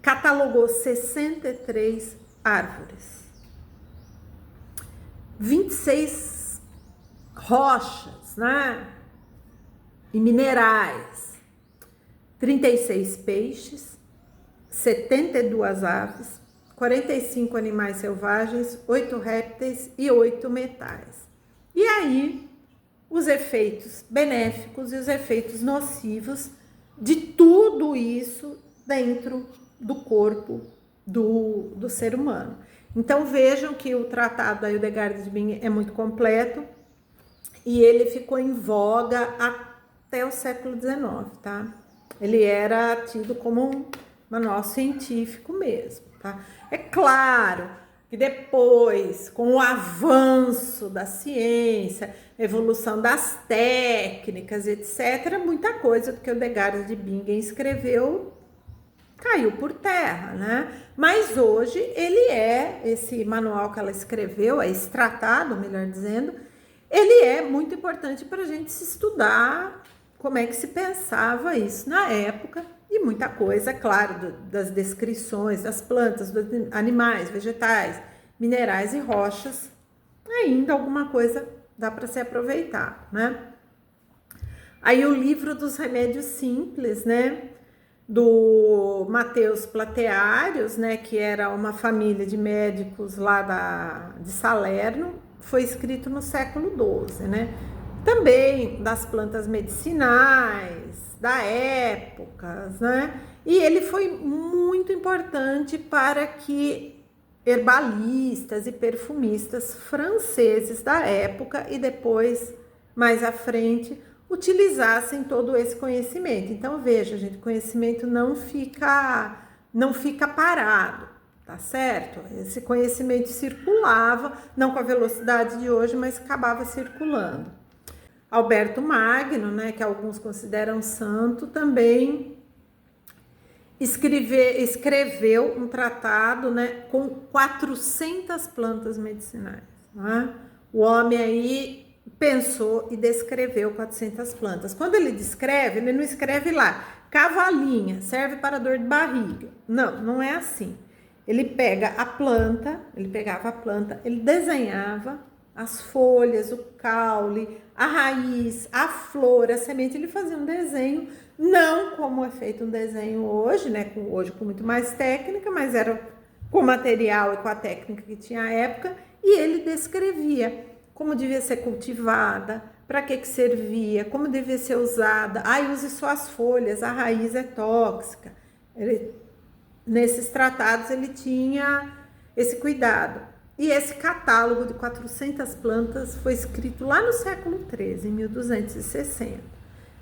C: Catalogou 63 árvores, 26 rochas, né? E minerais, 36 peixes, 72 aves, 45 animais selvagens, 8 répteis e 8 metais. E aí, os efeitos benéficos e os efeitos nocivos de tudo isso dentro do corpo do ser humano. Então vejam que o tratado da Hildegard de Bingen é muito completo e ele ficou em voga até o século XIX, tá? Ele era tido como um manual científico mesmo, tá? É claro que depois, com o avanço da ciência, evolução das técnicas, etc., muita coisa que Hildegard de Bingen escreveu caiu por terra, né? Mas hoje esse manual que ela escreveu, esse tratado, melhor dizendo, ele é muito importante para a gente se estudar como é que se pensava isso na época e muita coisa, claro, das descrições das plantas, dos animais, vegetais, minerais e rochas, ainda alguma coisa dá para se aproveitar, né? Aí o livro dos remédios simples, né? do Mateus Plateários, né, que era uma família de médicos lá de Salerno, foi escrito no século XII, né? Também das plantas medicinais da época, né? E ele foi muito importante para que herbalistas e perfumistas franceses da época e depois, mais à frente, utilizassem todo esse conhecimento. Então, veja, gente, conhecimento não fica parado, tá certo? Esse conhecimento circulava, não com a velocidade de hoje, mas acabava circulando. Alberto Magno, né, que alguns consideram santo, também escreveu um tratado, né, com 400 plantas medicinais. Né? O homem aí pensou e descreveu 400 plantas. Quando ele descreve, ele não escreve lá, cavalinha, serve para dor de barriga. Não, não é assim. Ele pegava a planta, ele desenhava as folhas, o caule, a raiz, a flor, a semente, ele fazia um desenho, não como é feito um desenho hoje, né? Hoje com muito mais técnica, mas era com o material e com a técnica que tinha à época, e ele descrevia como devia ser cultivada, para que servia, como devia ser usada. Use só as folhas, a raiz é tóxica. Nesses tratados ele tinha esse cuidado. E esse catálogo de 400 plantas foi escrito lá no século XIII, em 1260.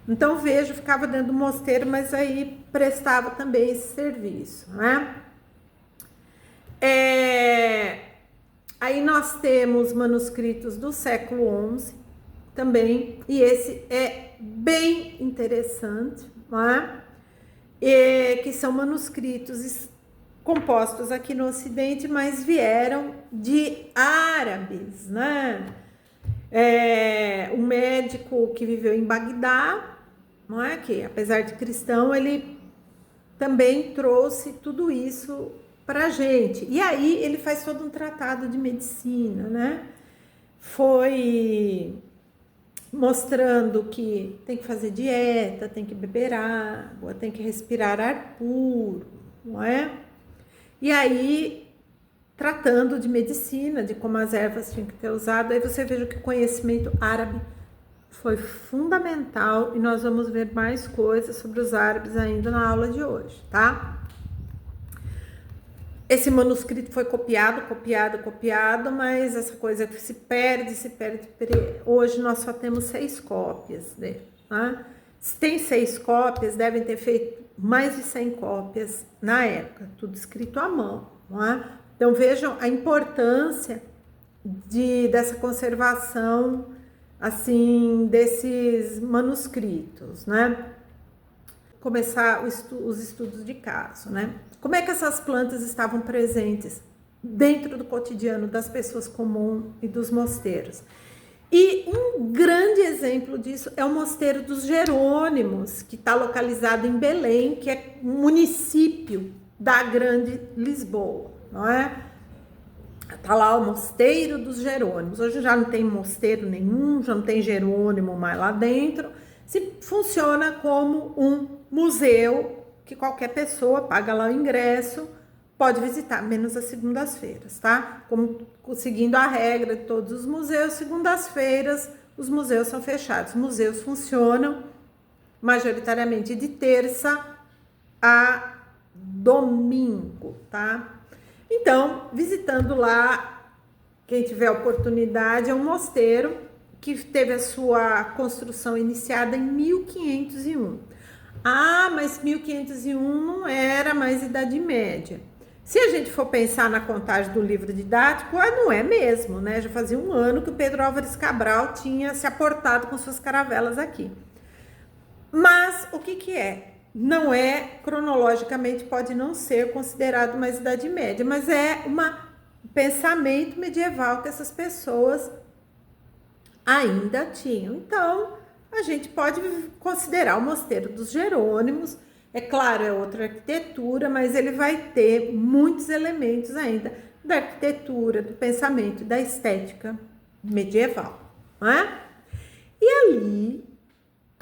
C: Então, veja, ficava dentro do mosteiro, mas aí prestava também esse serviço, né? Aí nós temos manuscritos do século XI também, e esse é bem interessante, né? Que são manuscritos compostos aqui no Ocidente, mas vieram de árabes, né? Um médico que viveu em Bagdá, não é? Que apesar de cristão, ele também trouxe tudo isso para a gente. E aí ele faz todo um tratado de medicina, né? Foi mostrando que tem que fazer dieta, tem que beber água, tem que respirar ar puro, não é? E aí, tratando de medicina, de como as ervas tinham que ter usado, aí você veja que o conhecimento árabe foi fundamental e nós vamos ver mais coisas sobre os árabes ainda na aula de hoje, tá? Esse manuscrito foi copiado, mas essa coisa que se perde. Hoje nós só temos 6 cópias dele, tá? Se tem 6 cópias, devem ter feito mais de 100 cópias na época, tudo escrito à mão, não é? Então vejam a importância dessa conservação, assim, desses manuscritos, né? Começar os estudos de caso, né? Como é que essas plantas estavam presentes dentro do cotidiano das pessoas comuns e dos mosteiros? E um grande exemplo disso é o Mosteiro dos Jerônimos, que está localizado em Belém, que é um município da Grande Lisboa, não é? Está lá o Mosteiro dos Jerônimos. Hoje já não tem mosteiro nenhum, já não tem Jerônimo mais lá dentro. Funciona como um museu que qualquer pessoa paga lá o ingresso, pode visitar, menos as segundas-feiras, tá? Seguindo a regra de todos os museus, segundas-feiras os museus são fechados. Os museus funcionam majoritariamente de terça a domingo, tá? Então, visitando lá, quem tiver oportunidade, é um mosteiro que teve a sua construção iniciada em 1501. Mas 1501 não era mais Idade Média. Se a gente for pensar na contagem do livro didático, não é mesmo, né? Já fazia um ano que o Pedro Álvares Cabral tinha se aportado com suas caravelas aqui. Mas o que é? Não é, cronologicamente, pode não ser considerado mais Idade Média, mas é um pensamento medieval que essas pessoas ainda tinham. Então, a gente pode considerar o Mosteiro dos Jerônimos. É claro, é outra arquitetura, mas ele vai ter muitos elementos ainda da arquitetura, do pensamento, da estética medieval, não é? E ali,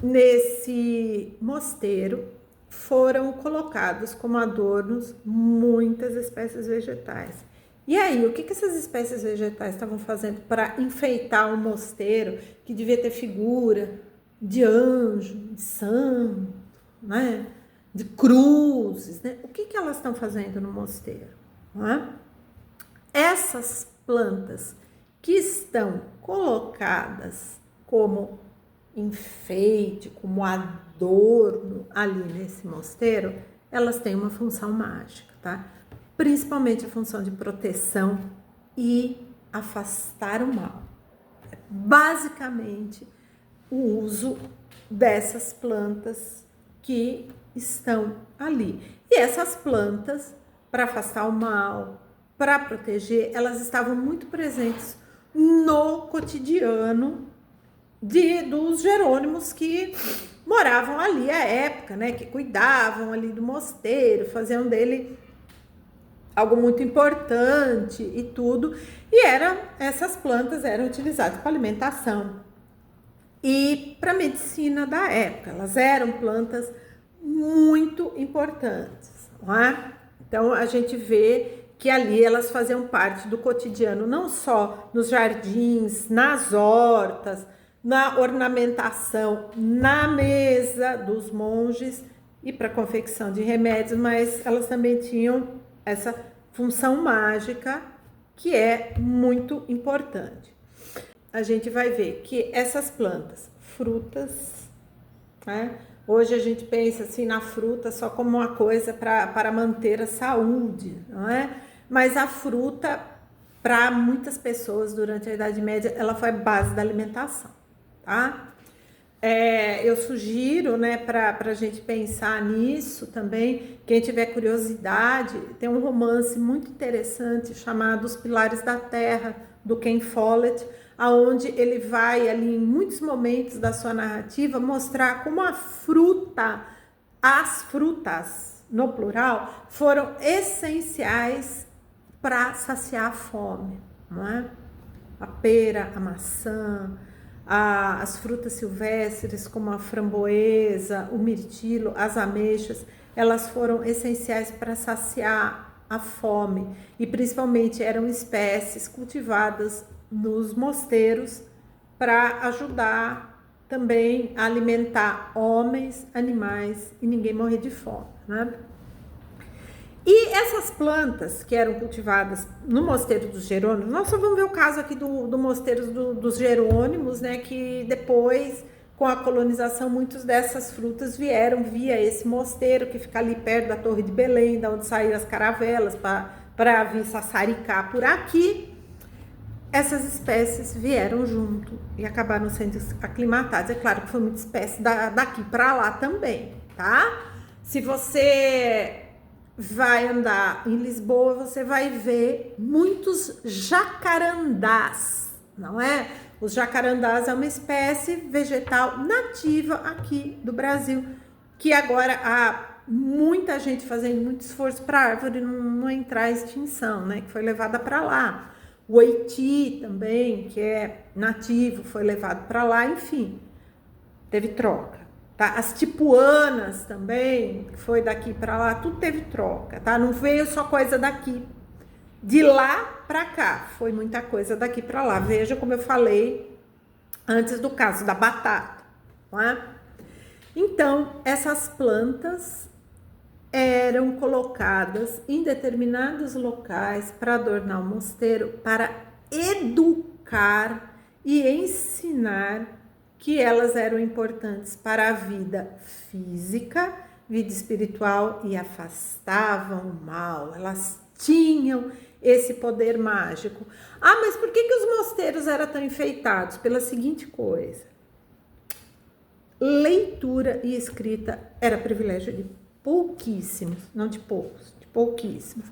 C: nesse mosteiro, foram colocados como adornos muitas espécies vegetais. E aí, o que essas espécies vegetais estavam fazendo para enfeitar um mosteiro que devia ter figura de anjo, de santo, né? De cruzes, né? O que elas estão fazendo no mosteiro? Não é? Essas plantas que estão colocadas como enfeite, como adorno ali nesse mosteiro, elas têm uma função mágica, tá? Principalmente a função de proteção e afastar o mal. Basicamente, o uso dessas plantas que estão ali. E essas plantas, para afastar o mal, para proteger, elas estavam muito presentes no cotidiano dos jerônimos que moravam ali à época, né? Que cuidavam ali do mosteiro, faziam dele algo muito importante e tudo. E essas plantas eram utilizadas para alimentação e para medicina da época. Elas eram plantas muito importantes, não é? Então a gente vê que ali elas faziam parte do cotidiano, não só nos jardins, nas hortas, na ornamentação, na mesa dos monges e para confecção de remédios, mas elas também tinham essa função mágica que é muito importante. A gente vai ver que essas plantas, frutas, né? Hoje a gente pensa assim na fruta só como uma coisa para manter a saúde, não é? Mas a fruta, para muitas pessoas durante a Idade Média, ela foi a base da alimentação, tá? Eu sugiro, né, para a gente pensar nisso também, quem tiver curiosidade, tem um romance muito interessante chamado Os Pilares da Terra, do Ken Follett, aonde ele vai ali em muitos momentos da sua narrativa mostrar como as frutas, no plural, foram essenciais para saciar a fome, não é? A pera, a maçã, as frutas silvestres como a framboesa, o mirtilo, as ameixas, elas foram essenciais para saciar a fome e principalmente eram espécies cultivadas nos mosteiros para ajudar também a alimentar homens, animais e ninguém morrer de fome, né? E essas plantas que eram cultivadas no mosteiro dos Jerônimos, nós só vamos ver o caso aqui do mosteiro dos Jerônimos, né, que depois, com a colonização, muitas dessas frutas vieram via esse mosteiro, que fica ali perto da Torre de Belém, da onde saíram as caravelas para vir sassaricar por aqui. Essas espécies vieram junto e acabaram sendo aclimatadas. É claro que foi muita espécie daqui para lá também, tá? Se você vai andar em Lisboa, você vai ver muitos jacarandás, não é? Os jacarandás é uma espécie vegetal nativa aqui do Brasil, que agora há muita gente fazendo muito esforço para a árvore não entrar em extinção, né? Que foi levada para lá. O Oiti também, que é nativo, foi levado para lá, enfim, teve troca. Tá? As tipuanas também, que foi daqui para lá, tudo teve troca, tá? Não veio só coisa daqui, de lá para cá, foi muita coisa daqui para lá. Veja como eu falei antes do caso da batata, tá? Então, essas plantas eram colocadas em determinados locais para adornar o mosteiro, para educar e ensinar que elas eram importantes para a vida física, vida espiritual e afastavam o mal. Elas tinham esse poder mágico. Ah, mas por que os mosteiros eram tão enfeitados? Pela seguinte coisa: leitura e escrita era privilégio de pouquíssimos, não de poucos, de pouquíssimos.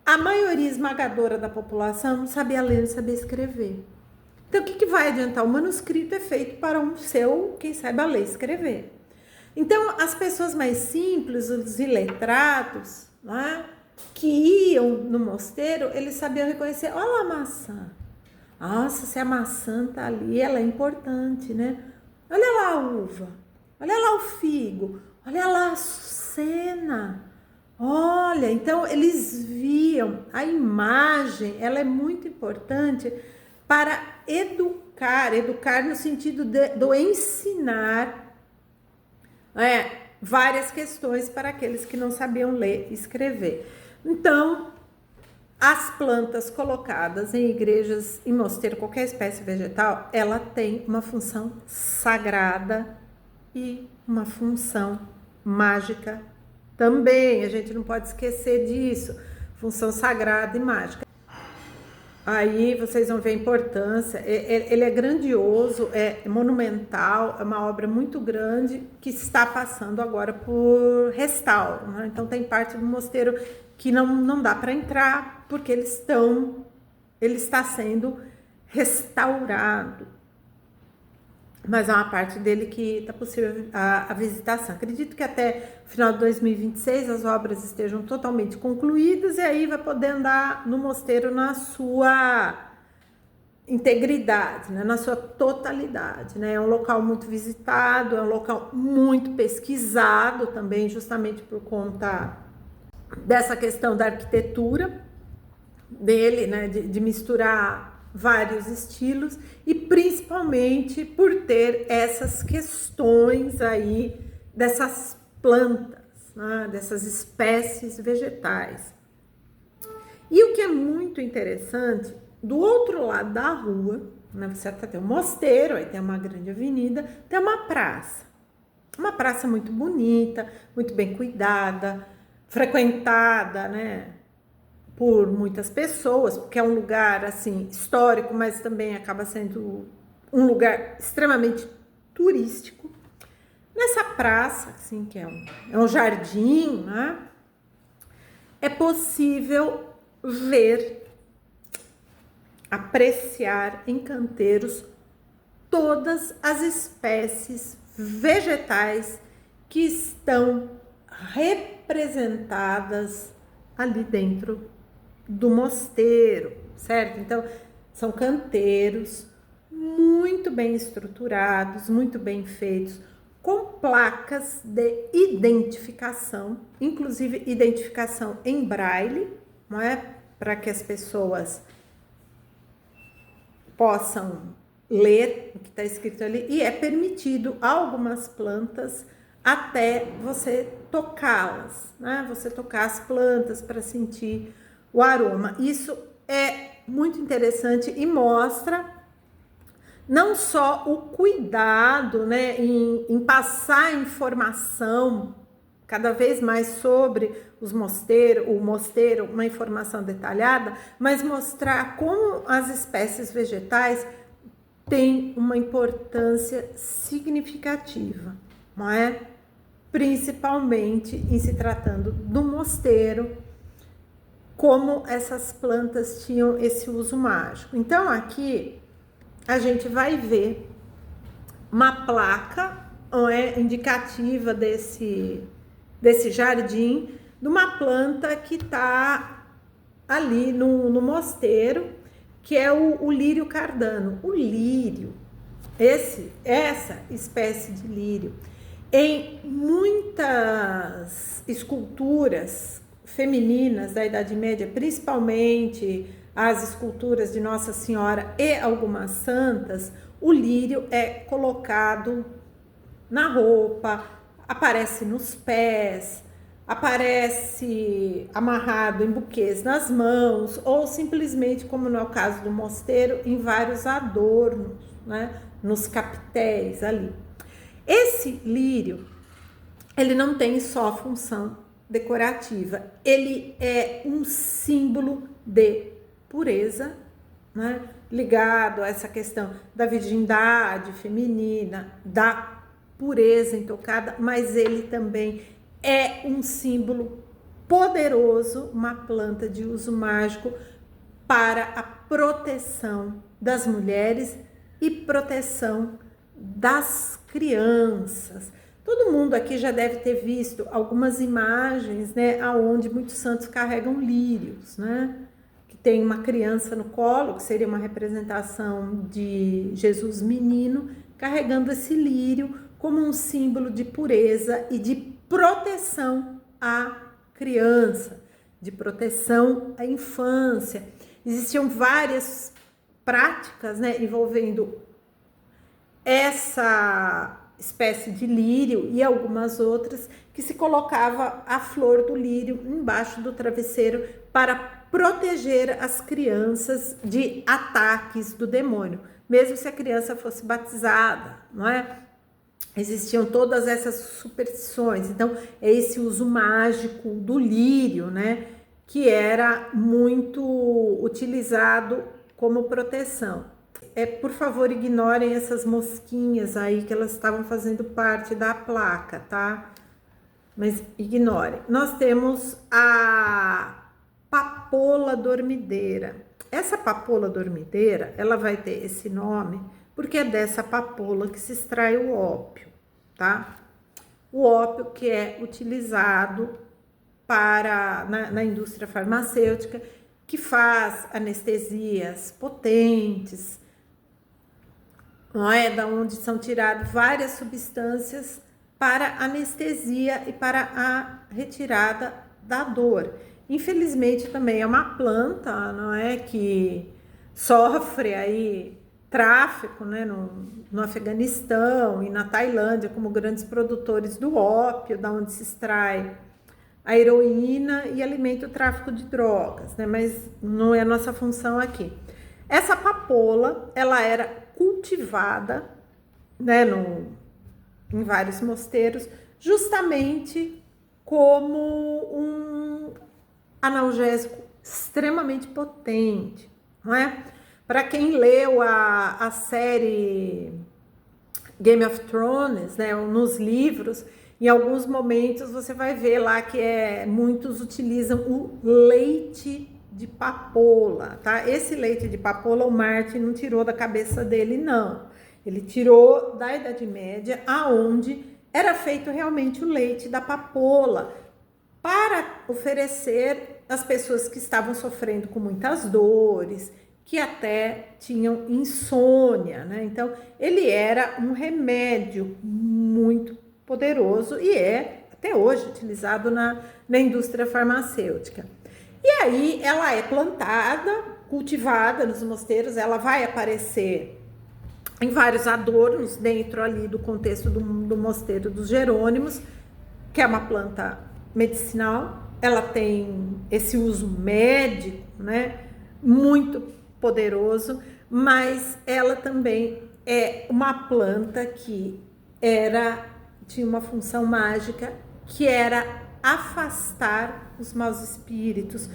C: A maioria esmagadora da população não sabia ler, não sabia escrever. Então, o que vai adiantar? O manuscrito é feito para quem saiba ler e escrever. Então, as pessoas mais simples, os iletrados, né, que iam no mosteiro, eles sabiam reconhecer: olha lá a maçã. Nossa, se a maçã está ali, ela é importante, né? Olha lá a uva, olha lá o figo. olha lá, Açucena. Olha, então eles viam a imagem, ela é muito importante para educar no sentido do ensinar várias questões para aqueles que não sabiam ler e escrever. Então, as plantas colocadas em igrejas, em mosteiro, qualquer espécie vegetal, ela tem uma função sagrada e uma função mágica também. A gente não pode esquecer disso, função sagrada e mágica. Aí vocês vão ver a importância, ele é grandioso, é monumental, é uma obra muito grande que está passando agora por restauro, né? Então tem parte do mosteiro que não dá para entrar, porque ele está sendo restaurado. Mas é uma parte dele que está possível a visitação. Acredito que até o final de 2026 as obras estejam totalmente concluídas e aí vai poder andar no mosteiro na sua integridade, né? Na sua totalidade, né? É um local muito visitado, é um local muito pesquisado também, justamente por conta dessa questão da arquitetura dele, né? De misturar vários estilos e principalmente por ter essas questões aí dessas plantas, né, dessas espécies vegetais. E o que é muito interessante, do outro lado da rua, né, você tem um mosteiro, aí tem uma grande avenida, tem uma praça muito bonita, muito bem cuidada, frequentada, né, por muitas pessoas, porque é um lugar assim histórico, mas também acaba sendo um lugar extremamente turístico. Nessa praça, assim, que é um jardim, né? É possível ver, apreciar em canteiros todas as espécies vegetais que estão representadas ali dentro do mosteiro, certo? Então, são canteiros muito bem estruturados, muito bem feitos, com placas de identificação, inclusive identificação em braille, não é? Para que as pessoas possam ler o que está escrito ali, e é permitido algumas plantas até você tocá-las, né? Você tocar as plantas para sentir o aroma. Isso é muito interessante e mostra não só o cuidado, né, em passar informação cada vez mais sobre o mosteiro, uma informação detalhada, mas mostrar como as espécies vegetais têm uma importância significativa, não é? Principalmente em se tratando do mosteiro, como essas plantas tinham esse uso mágico. Então aqui a gente vai ver uma placa, não é, indicativa desse jardim, de uma planta que está ali no mosteiro, que é o lírio cardano. O lírio, essa espécie de lírio, em muitas esculturas femininas da Idade Média, principalmente as esculturas de Nossa Senhora e algumas santas, o lírio é colocado na roupa, aparece nos pés, aparece amarrado em buquês nas mãos, ou simplesmente, como no caso do mosteiro, em vários adornos, né, nos capitéis ali. Esse lírio, ele não tem só função decorativa, ele é um símbolo de pureza, né, ligado a essa questão da virgindade feminina, da pureza intocada, mas ele também é um símbolo poderoso, uma planta de uso mágico para a proteção das mulheres e proteção das crianças. Todo mundo aqui já deve ter visto algumas imagens, né, aonde muitos santos carregam lírios, né? Que tem uma criança no colo, que seria uma representação de Jesus menino, carregando esse lírio como um símbolo de pureza e de proteção à criança, de proteção à infância. Existiam várias práticas, né, envolvendo essa espécie de lírio e algumas outras, que se colocava a flor do lírio embaixo do travesseiro para proteger as crianças de ataques do demônio, mesmo se a criança fosse batizada, não é? Existiam todas essas superstições. Então, é esse uso mágico do lírio, né, que era muito utilizado como proteção. Por favor, ignorem essas mosquinhas aí, que elas estavam fazendo parte da placa, tá? Mas ignorem. Nós temos a papoula dormideira. Essa papoula dormideira, ela vai ter esse nome porque é dessa papoula que se extrai o ópio, tá? O ópio que é utilizado na indústria farmacêutica, que faz anestesias potentes, não é? Da onde são tiradas várias substâncias para anestesia e para a retirada da dor. Infelizmente também é uma planta, não é, que sofre aí tráfico, né, no Afeganistão e na Tailândia como grandes produtores do ópio, da onde se extrai a heroína e alimenta o tráfico de drogas, né, mas não é a nossa função aqui. Essa papoula, ela era cultivada, né, em vários mosteiros, justamente como um analgésico extremamente potente, não é? Para quem leu a série Game of Thrones, né, nos livros, em alguns momentos você vai ver lá que muitos utilizam o leite de papoula, tá? Esse leite de papoula o Martin não tirou da cabeça dele, não. Ele tirou da Idade Média, aonde era feito realmente o leite da papoula, para oferecer às pessoas que estavam sofrendo com muitas dores, que até tinham insônia, né? Então, ele era um remédio muito poderoso e é, até hoje, utilizado na indústria farmacêutica. E aí, ela é plantada, cultivada nos mosteiros, ela vai aparecer em vários adornos dentro ali do contexto do mosteiro dos Jerônimos, que é uma planta medicinal. Ela tem esse uso médico, né, muito poderoso, mas ela também é uma planta que tinha uma função mágica, que era afastar os maus espíritos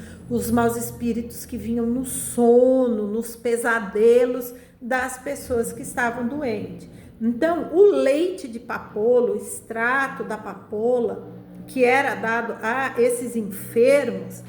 C: que vinham no sono, nos pesadelos das pessoas que estavam doentes. Então, o leite de papoula, o extrato da papoula, que era dado a esses enfermos,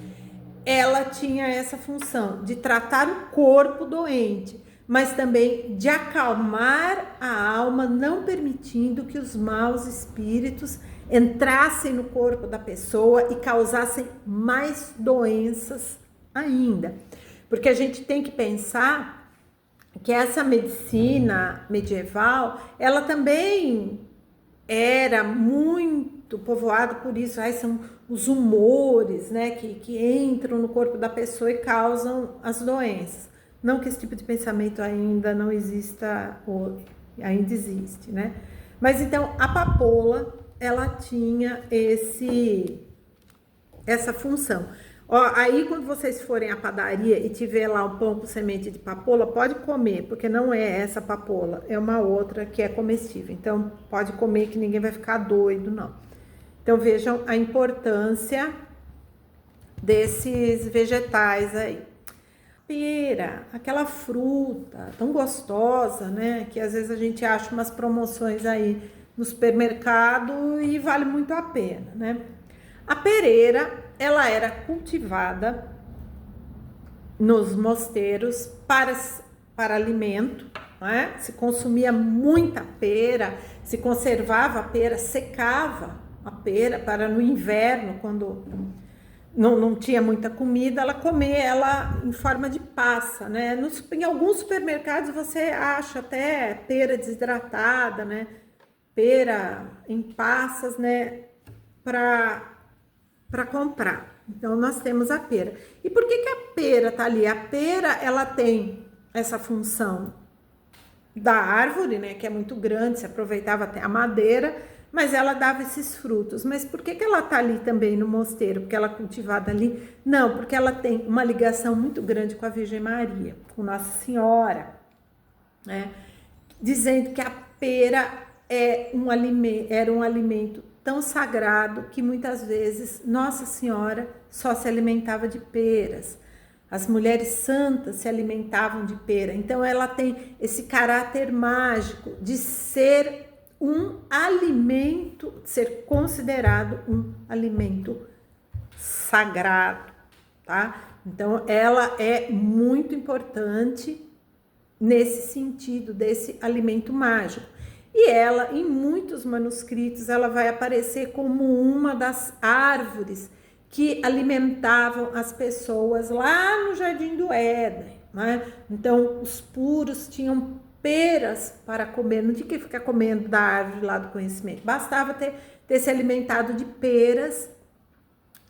C: ela tinha essa função de tratar o corpo doente, mas também de acalmar a alma, não permitindo que os maus espíritos entrassem no corpo da pessoa e causassem mais doenças ainda. Porque a gente tem que pensar que essa medicina medieval, ela também era muito povoada por isso. São os humores, né, que entram no corpo da pessoa e causam as doenças. Não que esse tipo de pensamento ainda não exista, ou ainda existe, né? Mas então a papoula, ela tinha essa função. Ó, aí quando vocês forem à padaria e tiver lá um pão com semente de papoula, pode comer, porque não é essa papoula, é uma outra que é comestível. Então pode comer, que ninguém vai ficar doido, não. Então vejam a importância desses vegetais aí. Pera, aquela fruta tão gostosa, né? Que às vezes a gente acha umas promoções aí no supermercado e vale muito a pena, né? A pereira, ela era cultivada nos mosteiros para alimento, né? Se consumia muita pera, se conservava a pera, secava a pera para no inverno, quando não tinha muita comida, ela comer ela em forma de passa, né? Em alguns supermercados você acha até pera desidratada, né? Pera em passas, né? para comprar. Então, nós temos a pera. E por que a pera tá ali? A pera, ela tem essa função da árvore, né, que é muito grande, se aproveitava até a madeira, mas ela dava esses frutos. Mas por que ela tá ali também no mosteiro? Porque ela é cultivada ali? Não, porque ela tem uma ligação muito grande com a Virgem Maria, com Nossa Senhora, né? Dizendo que a pera era um alimento tão sagrado que muitas vezes Nossa Senhora só se alimentava de peras. As mulheres santas se alimentavam de pera. Então ela tem esse caráter mágico de ser um alimento, ser considerado um alimento sagrado, tá? Então ela é muito importante nesse sentido desse alimento mágico. E ela, em muitos manuscritos, ela vai aparecer como uma das árvores que alimentavam as pessoas lá no Jardim do Éden, né? Então, os puros tinham peras para comer, não tinha que ficar comendo da árvore lá do conhecimento, bastava ter se alimentado de peras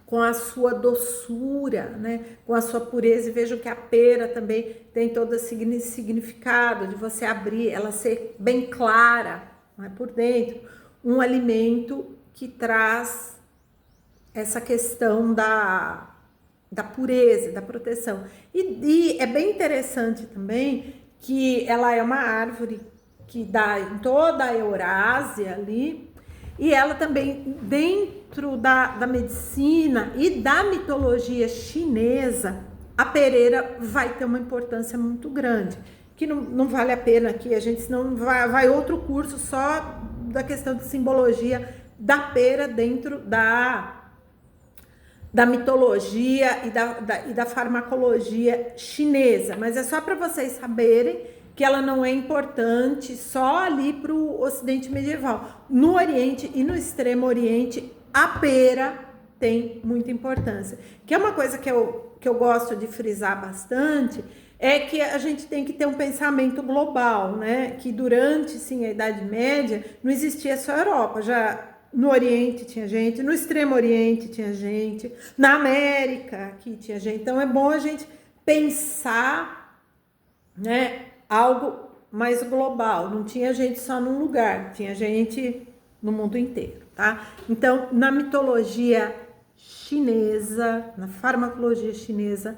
C: com a sua doçura, né? Com a sua pureza. E vejam que a pera também tem todo esse significado de você abrir, ela ser bem clara, né, por dentro. Um alimento que traz essa questão da pureza, da proteção. E é bem interessante também que ela é uma árvore que dá em toda a Eurásia ali, e ela também, dentro da medicina e da mitologia chinesa, a pereira vai ter uma importância muito grande, que não vale a pena aqui, a gente senão vai outro curso só da questão de simbologia da pera dentro da mitologia e da farmacologia chinesa, mas é só para vocês saberem que ela não é importante só ali para o Ocidente medieval. No Oriente e no Extremo Oriente, a pera tem muita importância. Que é uma coisa que eu gosto de frisar bastante, é que a gente tem que ter um pensamento global, né? Que durante, sim, a Idade Média, não existia só a Europa, já no Oriente tinha gente, no Extremo Oriente tinha gente, na América aqui tinha gente. Então é bom a gente pensar, né, algo mais global. Não tinha gente só num lugar, tinha gente no mundo inteiro, tá? Então, na mitologia chinesa, na farmacologia chinesa,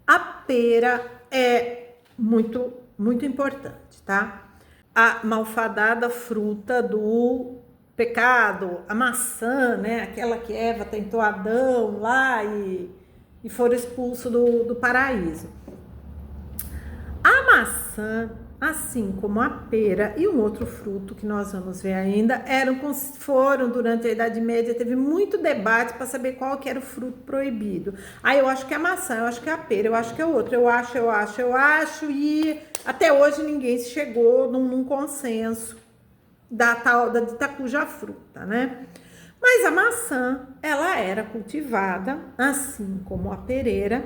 C: a pera é muito, muito importante, tá? A malfadada fruta do pecado, a maçã, né? Aquela que Eva tentou Adão lá e foram expulsos do paraíso. A maçã, assim como a pera e um outro fruto que nós vamos ver ainda, foram durante a Idade Média, teve muito debate para saber qual que era o fruto proibido. Eu acho que é a maçã, eu acho que é a pera, eu acho que é o outro, eu acho, e até hoje ninguém chegou num consenso da dita cuja fruta, né? Mas a maçã, ela era cultivada, assim como a pereira,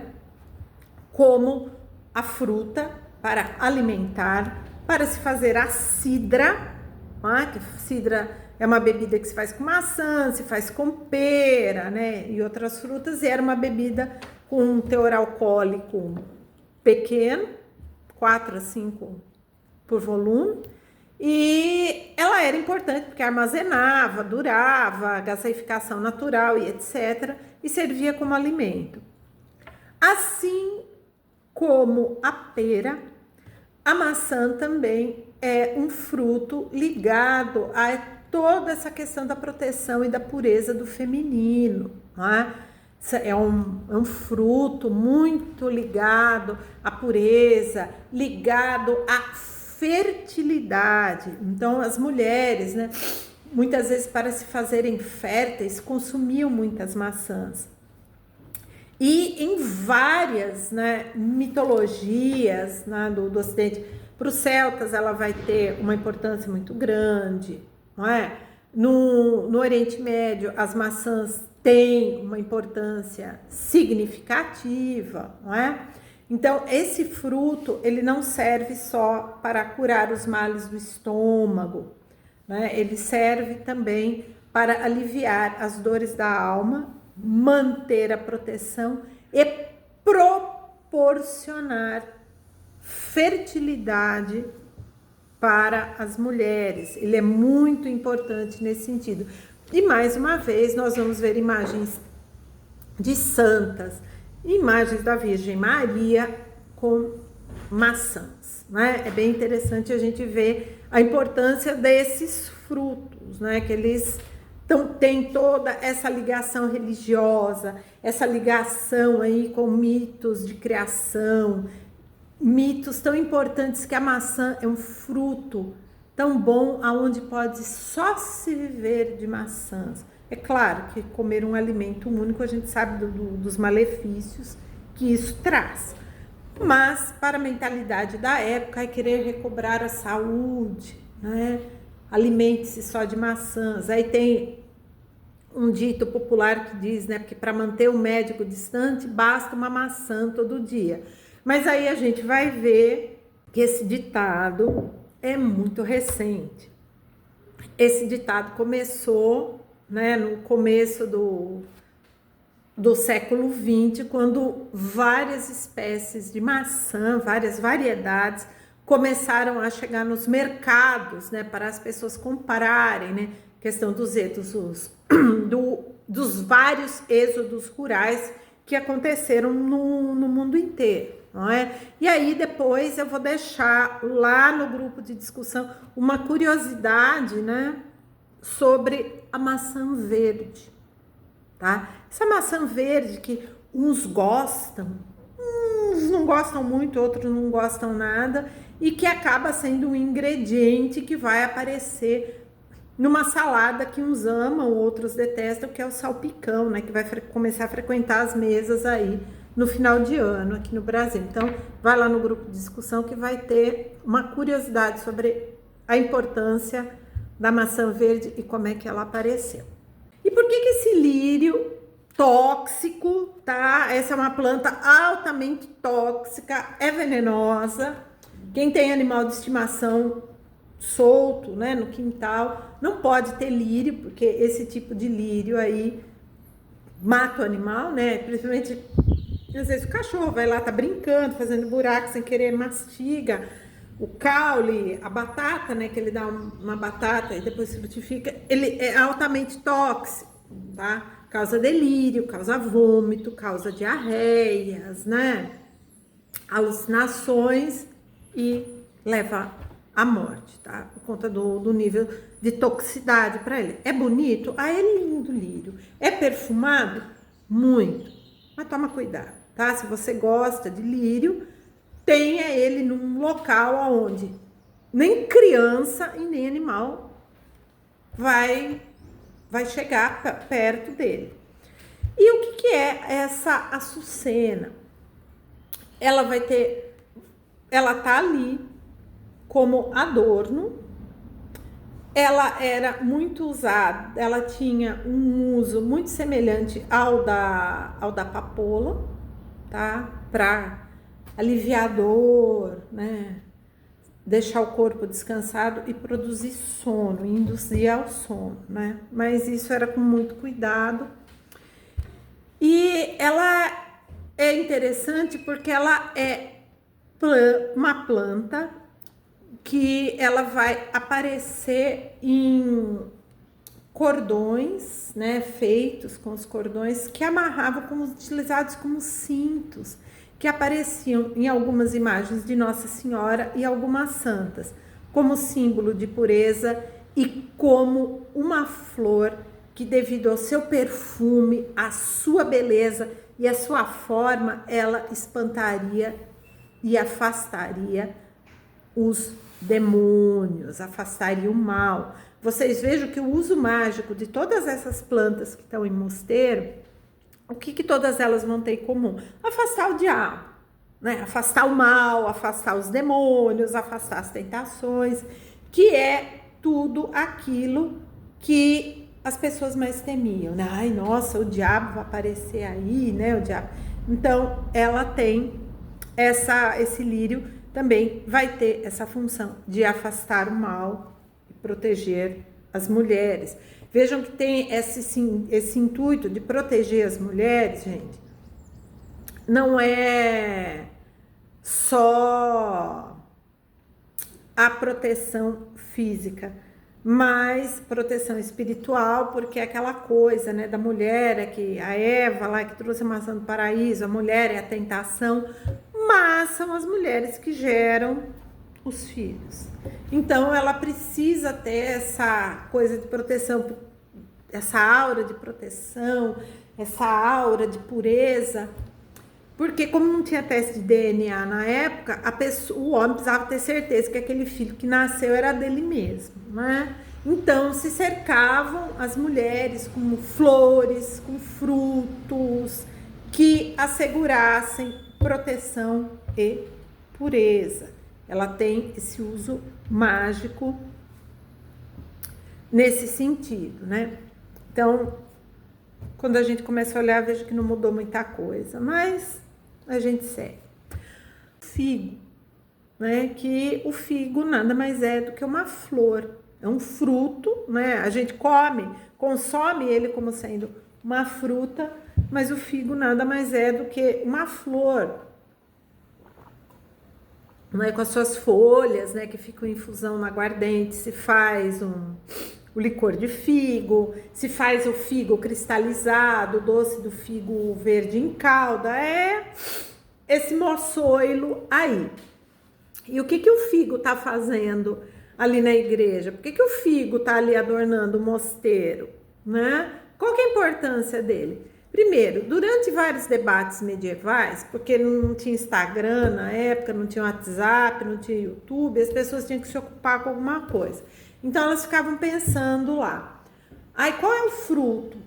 C: como a fruta para alimentar, para se fazer a cidra, né? Que cidra é uma bebida que se faz com maçã, se faz com pera, né? E outras frutas, e era uma bebida com um teor alcoólico pequeno, 4 a 5 por volume, e ela era importante porque armazenava, durava, gaseificação natural e etc., e servia como alimento. Assim como a pera, a maçã também é um fruto ligado a toda essa questão da proteção e da pureza do feminino, não é? É um fruto muito ligado à pureza, ligado à fertilidade. Então, as mulheres, né, muitas vezes para se fazerem férteis, consumiam muitas maçãs. E em várias, né, mitologias, né, do Ocidente, para os celtas ela vai ter uma importância muito grande, não é? No Oriente Médio, as maçãs têm uma importância significativa, não é? Então, esse fruto, ele não serve só para curar os males do estômago, né? Ele serve também para aliviar as dores da alma, manter a proteção e proporcionar fertilidade para as mulheres. Ele é muito importante nesse sentido. E mais uma vez nós vamos ver imagens de santas, imagens da Virgem Maria com maçãs, né? É bem interessante a gente ver a importância desses frutos, né? Que eles têm toda essa ligação religiosa, essa ligação aí com mitos de criação, mitos tão importantes, que a maçã é um fruto tão bom, aonde pode só se viver de maçãs. É claro que comer um alimento único, a gente sabe dos malefícios que isso traz. Mas para a mentalidade da época é querer recobrar a saúde, né? Alimente-se só de maçãs. Aí tem um dito popular que diz, né, que para manter o médico distante basta uma maçã todo dia. Mas aí a gente vai ver que esse ditado é muito recente. Esse ditado começou, né, no começo do século XX, quando várias espécies de maçã, várias variedades, começaram a chegar nos mercados, né, para as pessoas comprarem, né, questão dos vários êxodos rurais que aconteceram no mundo inteiro, não é? E aí depois eu vou deixar lá no grupo de discussão uma curiosidade, né, sobre a maçã verde, tá? Essa maçã verde que uns gostam, uns não gostam muito, outros não gostam nada, e que acaba sendo um ingrediente que vai aparecer numa salada que uns amam, outros detestam, que é o salpicão, né? Que vai começar a frequentar as mesas aí no final de ano aqui no Brasil. Então, vai lá no grupo de discussão que vai ter uma curiosidade sobre a importância da maçã verde e como é que ela apareceu. E por que esse lírio tóxico, tá? Essa é uma planta altamente tóxica, é venenosa. Quem tem animal de estimação solto, né, no quintal, não pode ter lírio, porque esse tipo de lírio aí mata o animal, né? Principalmente, às vezes o cachorro vai lá, tá brincando, fazendo buraco sem querer, mastiga o caule, a batata, né, que ele dá uma batata e depois frutifica, ele é altamente tóxico, tá? Causa delírio, causa vômito, causa diarreias, né? Alucinações e leva à morte, tá? Por conta do nível de toxicidade para ele. É bonito? Ah, é lindo o lírio. É perfumado? Muito. Mas toma cuidado, tá? Se você gosta de lírio, tenha ele num local onde nem criança e nem animal vai chegar perto dele. E o que é essa açucena? Ela tá ali como adorno. Ela era muito usada, ela tinha um uso muito semelhante ao da papoula, tá? Para aliviar a dor, né? Deixar o corpo descansado e produzir sono, induzir ao sono, né? Mas isso era com muito cuidado. E ela é interessante porque ela é uma planta que ela vai aparecer em cordões, né, feitos com os cordões que amarravam, como utilizados como cintos, que apareciam em algumas imagens de Nossa Senhora e algumas santas, como símbolo de pureza e como uma flor que, devido ao seu perfume, a sua beleza e a sua forma, ela espantaria e afastaria os demônios, afastaria o mal. Vocês vejam que o uso mágico de todas essas plantas que estão em mosteiro, o que todas elas vão ter em comum? Afastar o diabo, né? Afastar o mal, afastar os demônios, afastar as tentações, que é tudo aquilo que as pessoas mais temiam, né? Ai, nossa, o diabo vai aparecer aí, né? O diabo. Então, ela tem esse lírio também vai ter essa função de afastar o mal e proteger as mulheres. Vejam que tem esse intuito de proteger as mulheres, gente. Não é só a proteção física, mas proteção espiritual, porque é aquela coisa, né, da mulher, é que a Eva lá que trouxe a maçã do paraíso, a mulher é a tentação, mas são as mulheres que geram os filhos. Então ela precisa ter essa coisa de proteção, essa aura de proteção, essa aura de pureza, porque como não tinha teste de DNA na época, o homem precisava ter certeza que aquele filho que nasceu era dele mesmo, né? Então se cercavam as mulheres com flores, com frutos que assegurassem proteção e pureza. Ela tem esse uso mágico nesse sentido, né? Então, quando a gente começa a olhar, vejo que não mudou muita coisa, mas a gente segue. Figo, né? Que o figo nada mais é do que uma flor, é um fruto, né? A gente consome ele como sendo uma fruta, mas o figo nada mais é do que uma flor, né? Com as suas folhas, né? Que ficam em infusão na aguardente, se faz o licor de figo, se faz o figo cristalizado, o doce do figo verde em calda, é esse moçoilo aí. E o que o figo tá fazendo ali na igreja? Por que o figo tá ali adornando o mosteiro, né? Qual que é a importância dele? Primeiro, durante vários debates medievais, porque não tinha Instagram na época, não tinha WhatsApp, não tinha YouTube, as pessoas tinham que se ocupar com alguma coisa. Então elas ficavam pensando lá, qual é o fruto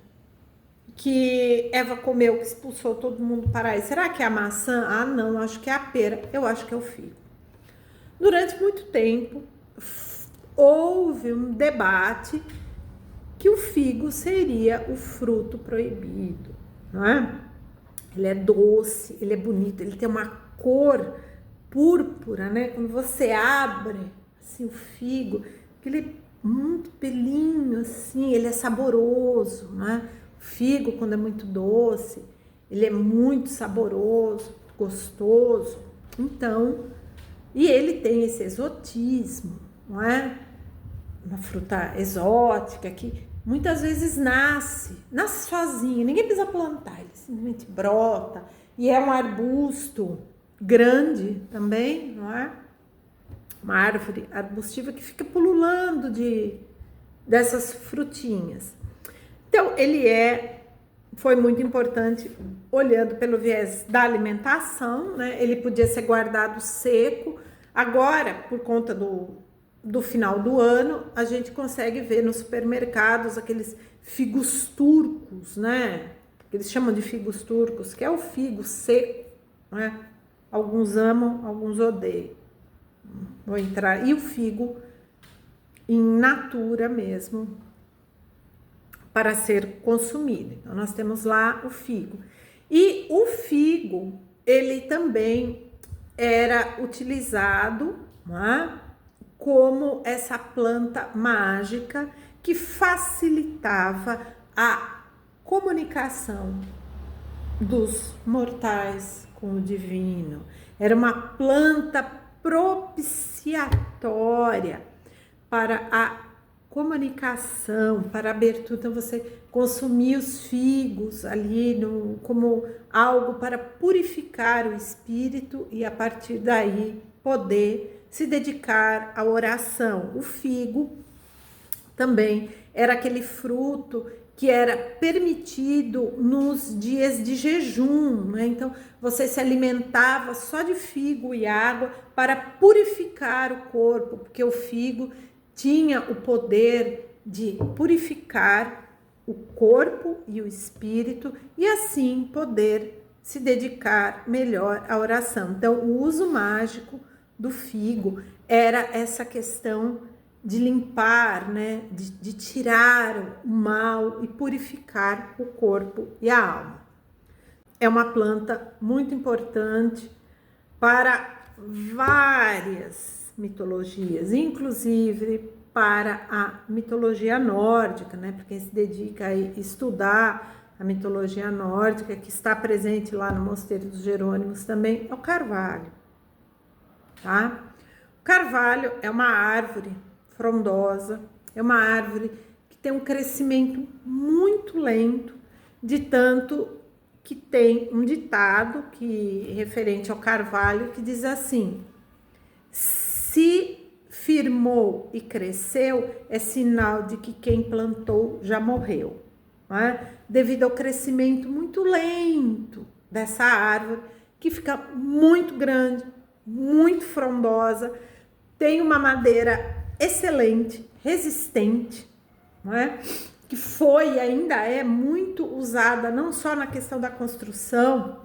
C: que Eva comeu, que expulsou todo mundo do paraíso? Será que é a maçã? Ah, não, acho que é a pera, eu acho que é o figo. Durante muito tempo, houve um debate que o figo seria o fruto proibido, não é? Ele é doce, ele é bonito, ele tem uma cor púrpura, né? Quando você abre assim, o figo, ele é muito pelinho, assim, ele é saboroso, né? O figo, quando é muito doce, ele é muito saboroso, gostoso. Então, e ele tem esse exotismo, não é? Uma fruta exótica que muitas vezes nasce sozinho, ninguém precisa plantar, ele simplesmente brota, e é um arbusto grande também, não é? Uma árvore arbustiva que fica pululando dessas frutinhas. Então, foi muito importante, olhando pelo viés da alimentação, né? Ele podia ser guardado seco. Agora, por conta do final do ano, a gente consegue ver nos supermercados aqueles figos turcos, né? Que eles chamam de figos turcos, que é o figo seco, né? Alguns amam, alguns odeiam. Vou entrar. E o figo in natura mesmo, para ser consumido. Então, nós temos lá o figo. E o figo, ele também era utilizado, né, como essa planta mágica que facilitava a comunicação dos mortais com o divino. Era uma planta propiciatória para a comunicação, para a abertura. Então, você consumir os figos ali como algo para purificar o espírito e, a partir daí, poder se dedicar à oração. O figo também era aquele fruto que era permitido nos dias de jejum, né? Então, você se alimentava só de figo e água para purificar o corpo, porque o figo tinha o poder de purificar o corpo e o espírito e assim poder se dedicar melhor à oração. Então, o uso mágico do figo era essa questão de limpar, né, de tirar o mal e purificar o corpo e a alma. É uma planta muito importante para várias mitologias, inclusive para a mitologia nórdica, né? Para quem se dedica a estudar a mitologia nórdica, que está presente lá no Mosteiro dos Jerônimos também, é o carvalho, tá? O carvalho é uma árvore frondosa, é uma árvore que tem um crescimento muito lento, de tanto que tem um ditado que referente ao carvalho que diz assim: se firmou e cresceu, é sinal de que quem plantou já morreu, né? Devido ao crescimento muito lento dessa árvore, que fica muito grande, muito frondosa, tem uma madeira excelente, resistente, não é? Que foi e ainda é muito usada não só na questão da construção,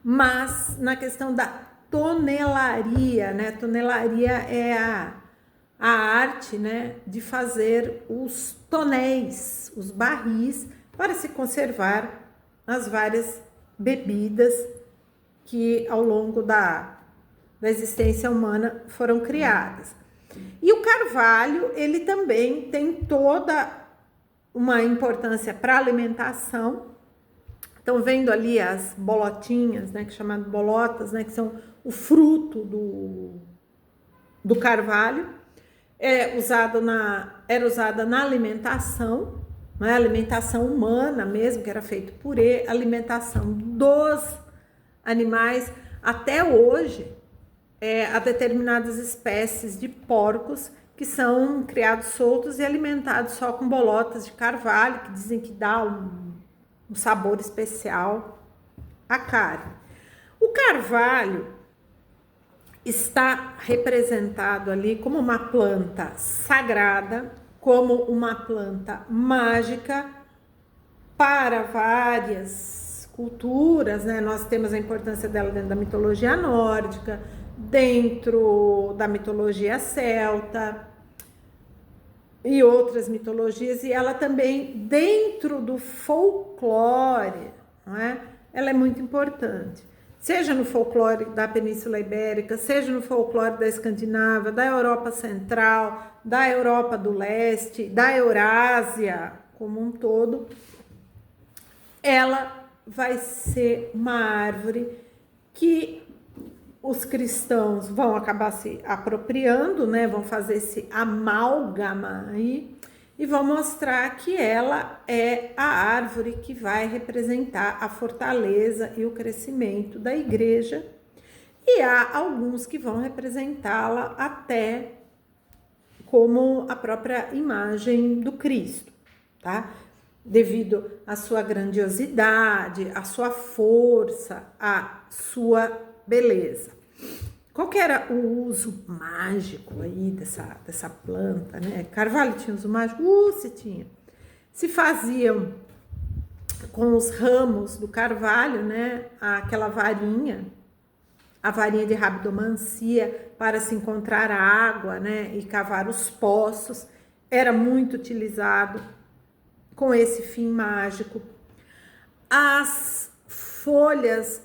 C: mas na questão da tonelaria, né? Tonelaria é a arte, né, de fazer os tonéis, os barris, para se conservar as várias bebidas que ao longo da existência humana foram criadas. E o carvalho, ele também tem toda uma importância para a alimentação. Estão vendo ali as bolotinhas, né, que chamam de bolotas, né, que são o fruto do carvalho. Era usada na alimentação, né, alimentação humana mesmo, que era feito purê, alimentação dos animais. Até hoje, há determinadas espécies de porcos que são criados soltos e alimentados só com bolotas de carvalho, que dizem que dá um sabor especial à carne. O carvalho está representado ali como uma planta sagrada, como uma planta mágica para várias culturas, né? Nós temos a importância dela dentro da mitologia nórdica, dentro da mitologia celta e outras mitologias, e ela também dentro do folclore, não é? Ela é muito importante, seja no folclore da Península Ibérica, seja no folclore da Escandinávia, da Europa Central, da Europa do Leste, da Eurásia como um todo. Ela vai ser uma árvore que os cristãos vão acabar se apropriando, né? Vão fazer esse amálgama aí e vão mostrar que ela é a árvore que vai representar a fortaleza e o crescimento da igreja. E há alguns que vão representá-la até como a própria imagem do Cristo, tá? Devido à sua grandiosidade, à sua força, à sua beleza. Qual que era o uso mágico aí dessa planta, né? Carvalho tinha uso mágico? Se tinha. Se faziam com os ramos do carvalho, né? Aquela varinha, a varinha de rabdomancia para se encontrar água, né? E cavar os poços. Era muito utilizado com esse fim mágico. As folhas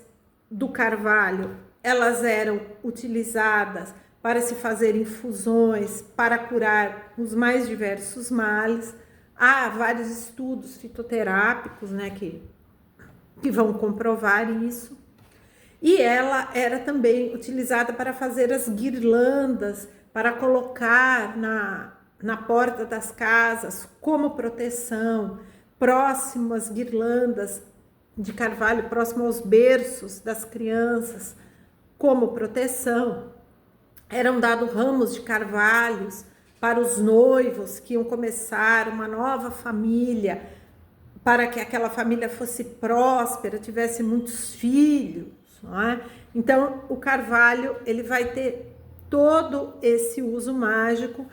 C: do carvalho, elas eram utilizadas para se fazer infusões, para curar os mais diversos males. Há vários estudos fitoterápicos, né, que vão comprovar isso. E ela era também utilizada para fazer as guirlandas, para colocar na porta das casas como proteção, próximo às guirlandas de carvalho, próximo aos berços das crianças, como proteção. Eram dados ramos de carvalhos para os noivos que iam começar uma nova família, para que aquela família fosse próspera, tivesse muitos filhos, não é? Então, o carvalho, ele vai ter todo esse uso mágico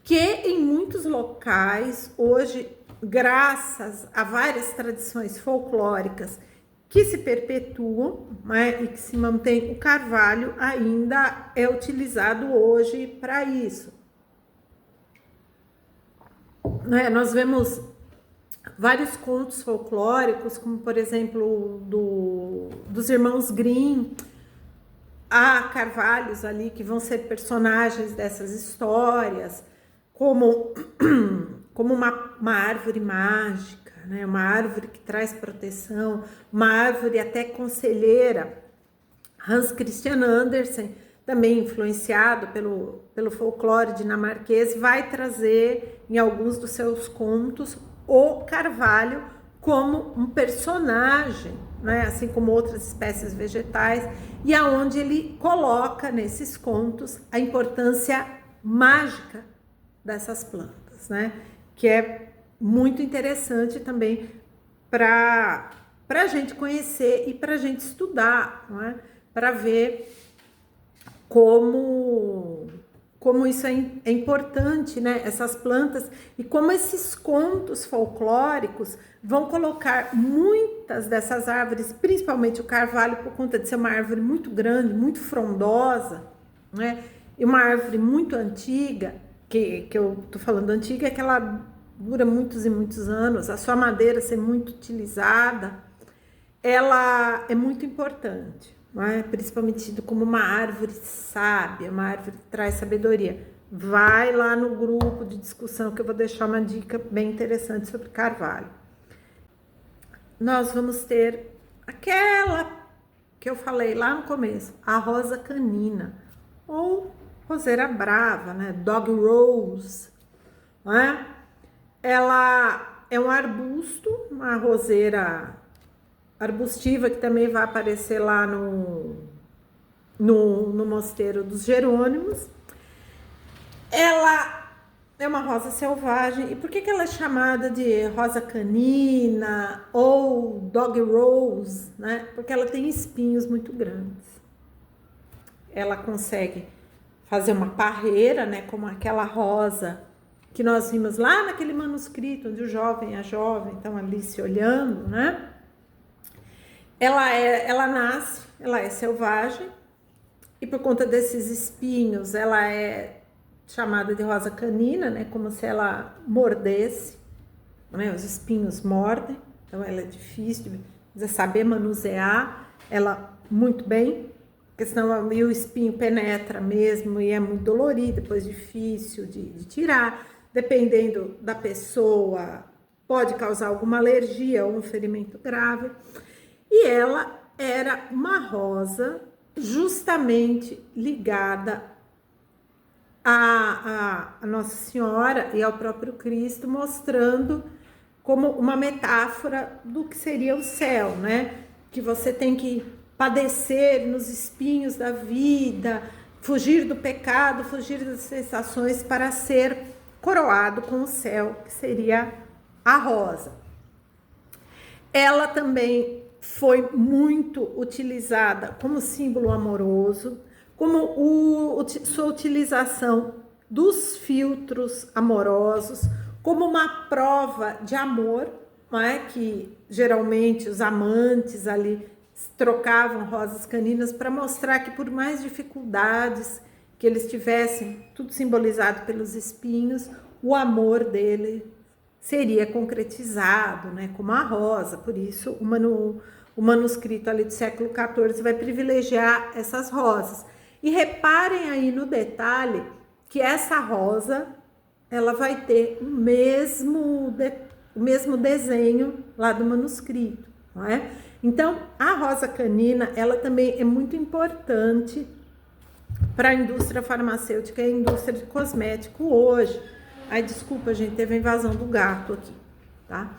C: que em muitos locais hoje, graças a várias tradições folclóricas que se perpetuam, né, e que se mantém, o carvalho ainda é utilizado hoje para isso. Né, nós vemos vários contos folclóricos, como por exemplo dos irmãos Grimm. Há carvalhos ali que vão ser personagens dessas histórias, como, como uma árvore mágica, né? Uma árvore que traz proteção, uma árvore até conselheira. Hans Christian Andersen, também influenciado pelo folclore dinamarquês, vai trazer em alguns dos seus contos o carvalho como um personagem, né? Assim como outras espécies vegetais, e aonde ele coloca nesses contos a importância mágica dessas plantas, né? Que é muito interessante também para a gente conhecer e para a gente estudar, não é? Para ver como isso é importante, né? Essas plantas, e como esses contos folclóricos vão colocar muitas dessas árvores, principalmente o carvalho, por conta de ser uma árvore muito grande, muito frondosa, né? E uma árvore muito antiga, que eu tô falando antiga, é que ela dura muitos e muitos anos, a sua madeira ser muito utilizada, ela é muito importante, não é? Principalmente tido como uma árvore sábia, uma árvore que traz sabedoria. Vai lá no grupo de discussão que eu vou deixar uma dica bem interessante sobre carvalho. Nós vamos ter aquela que eu falei lá no começo, a rosa canina, ou roseira brava, né? Dog rose, não é? Ela é um arbusto, uma roseira arbustiva, que também vai aparecer lá no Mosteiro dos Jerônimos. Ela é uma rosa selvagem. E por que ela é chamada de rosa canina ou dog rose, né? Porque ela tem espinhos muito grandes. Ela consegue fazer uma parreira, né? Como aquela rosa que nós vimos lá naquele manuscrito, onde o jovem e a jovem estão ali se olhando, né? Ela nasce, ela é selvagem, e por conta desses espinhos, ela é chamada de rosa canina, né? Como se ela mordesse, né? Os espinhos mordem, então ela é difícil de saber manusear ela muito bem, porque senão o espinho penetra mesmo e é muito dolorido, depois difícil de tirar. Dependendo da pessoa, pode causar alguma alergia ou um ferimento grave. E ela era uma rosa justamente ligada a Nossa Senhora e ao próprio Cristo, mostrando como uma metáfora do que seria o céu, né? Que você tem que padecer nos espinhos da vida, fugir do pecado, fugir das sensações para ser coroado com o céu, que seria a rosa. Ela também foi muito utilizada como símbolo amoroso, como sua utilização dos filtros amorosos, como uma prova de amor, não é? Que geralmente os amantes ali trocavam rosas caninas para mostrar que, por mais dificuldades que eles tivessem, tudo simbolizado pelos espinhos, o amor dele seria concretizado, né, como a rosa. Por isso o manuscrito ali do século XIV vai privilegiar essas rosas. E reparem aí no detalhe que essa rosa, ela vai ter o mesmo desenho lá do manuscrito, não é? Então, a rosa canina, ela também é muito importante para a indústria farmacêutica e a indústria de cosmético hoje. Ai, desculpa, gente, teve a invasão do gato aqui, tá?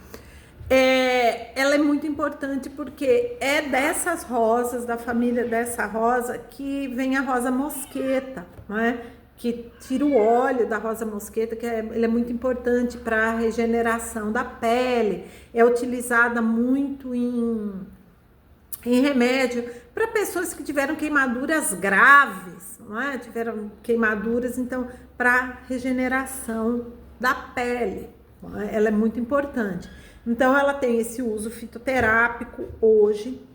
C: Ela é muito importante porque é dessas rosas, da família dessa rosa, que vem a rosa mosqueta, não é? Que tira o óleo da rosa mosqueta, que ele é muito importante para a regeneração da pele, é utilizada muito em remédio para pessoas que tiveram queimaduras graves, não é? Tiveram queimaduras, então, para regeneração da pele, não é? Ela é muito importante. Então, ela tem esse uso fitoterápico hoje.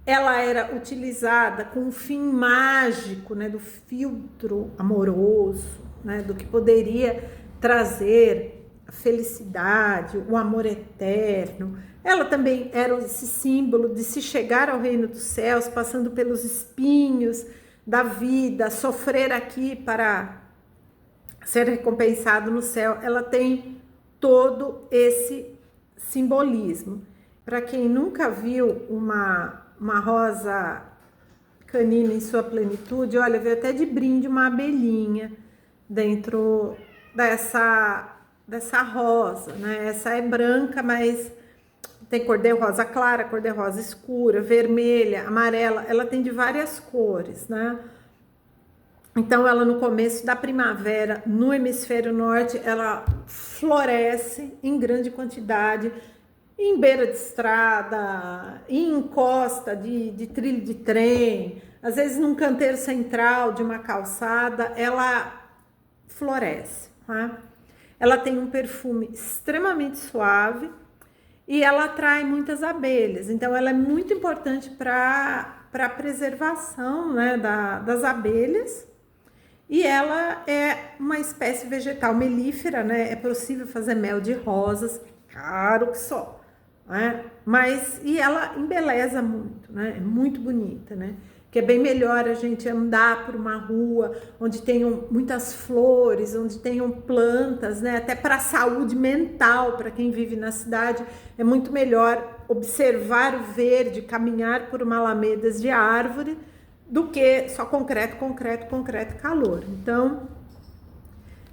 C: Ela era utilizada com um fim mágico, né, do filtro amoroso, né, do que poderia trazer a felicidade, o amor eterno. Ela também era esse símbolo de se chegar ao reino dos céus, passando pelos espinhos da vida, sofrer aqui para ser recompensado no céu, ela tem todo esse simbolismo. Para quem nunca viu uma rosa canina em sua plenitude, olha, veio até de brinde uma abelhinha dentro dessa rosa, né? Essa é branca, mas tem cor-de-rosa clara, cor-de-rosa escura, vermelha, amarela, ela tem de várias cores, né? Então, ela no começo da primavera, no hemisfério norte, ela floresce em grande quantidade, em beira de estrada, em encosta de trilho de trem, às vezes num canteiro central de uma calçada, ela floresce, tá? Ela tem um perfume extremamente suave e ela atrai muitas abelhas, então ela é muito importante para a preservação, né, das abelhas. E ela é uma espécie vegetal melífera, né? É possível fazer mel de rosas, claro que só, né? Mas, e ela embeleza muito, né? É muito bonita, né? Que é bem melhor a gente andar por uma rua onde tenham muitas flores, onde tenham plantas, né? Até para a saúde mental, para quem vive na cidade, é muito melhor observar o verde, caminhar por uma alamedas de árvore, do que só concreto, concreto, concreto, calor. Então,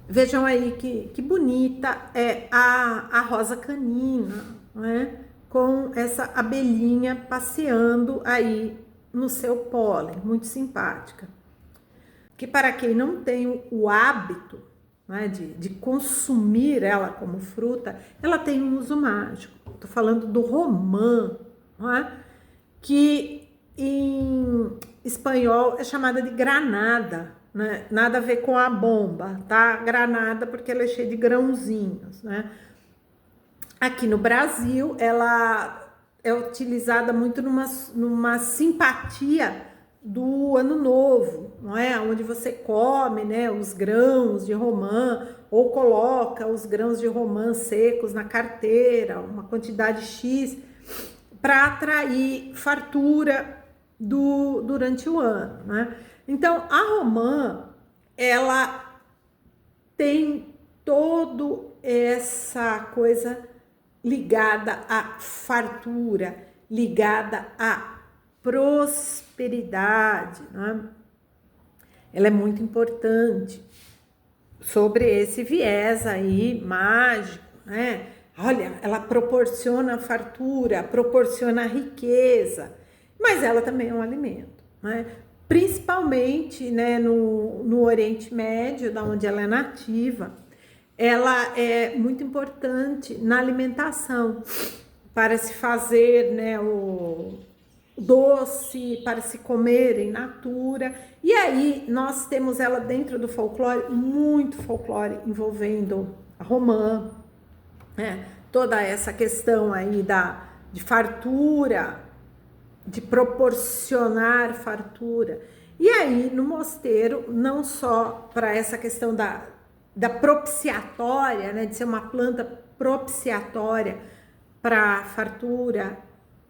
C: vejam aí que bonita é a rosa canina, né? Com essa abelhinha passeando aí no seu pólen, muito simpática. Que para quem não tem o hábito, né, de consumir ela como fruta, ela tem um uso mágico. Estou falando do romã, né? Que em espanhol é chamada de granada, né? Nada a ver com a bomba, tá? Granada porque ela é cheia de grãozinhos, né? Aqui no Brasil, ela é utilizada muito numa simpatia do Ano Novo, não é? Onde você come, né, os grãos de romã ou coloca os grãos de romã secos na carteira, uma quantidade X, para atrair fartura durante o ano, né? Então, a romã, ela tem todo essa coisa ligada à fartura, ligada à prosperidade, né? Ela é muito importante sobre esse viés aí mágico, né? Olha, ela proporciona fartura, proporciona riqueza, mas ela também é um alimento, né? Principalmente, né, no Oriente Médio, da onde ela é nativa, ela é muito importante na alimentação, para se fazer, né, o doce, para se comer em natura. E aí nós temos ela dentro do folclore, muito folclore envolvendo a romã, né? Toda essa questão aí de fartura, de proporcionar fartura. E aí no mosteiro, não só para essa questão da propiciatória, né, de ser uma planta propiciatória para fartura,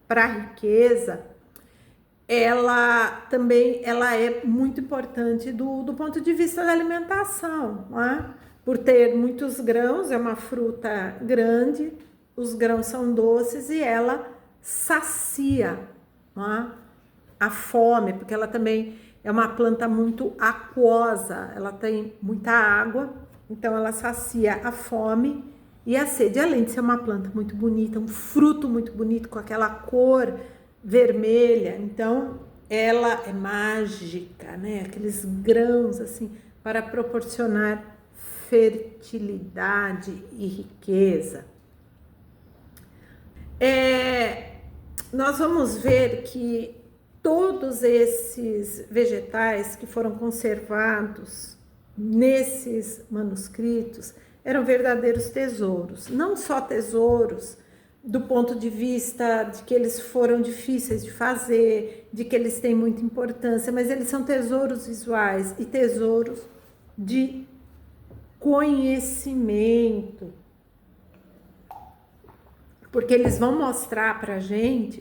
C: para riqueza, ela também é muito importante do ponto de vista da alimentação, né? Por ter muitos grãos, é uma fruta grande, os grãos são doces e ela sacia, né, a fome, porque ela também é uma planta muito aquosa, ela tem muita água, então ela sacia a fome e a sede, além de ser uma planta muito bonita, um fruto muito bonito com aquela cor vermelha, então ela é mágica, né? Aqueles grãos assim para proporcionar fertilidade e riqueza. Nós vamos ver que todos esses vegetais que foram conservados nesses manuscritos eram verdadeiros tesouros, não só tesouros do ponto de vista de que eles foram difíceis de fazer, de que eles têm muita importância, mas eles são tesouros visuais e tesouros de conhecimento, porque eles vão mostrar para a gente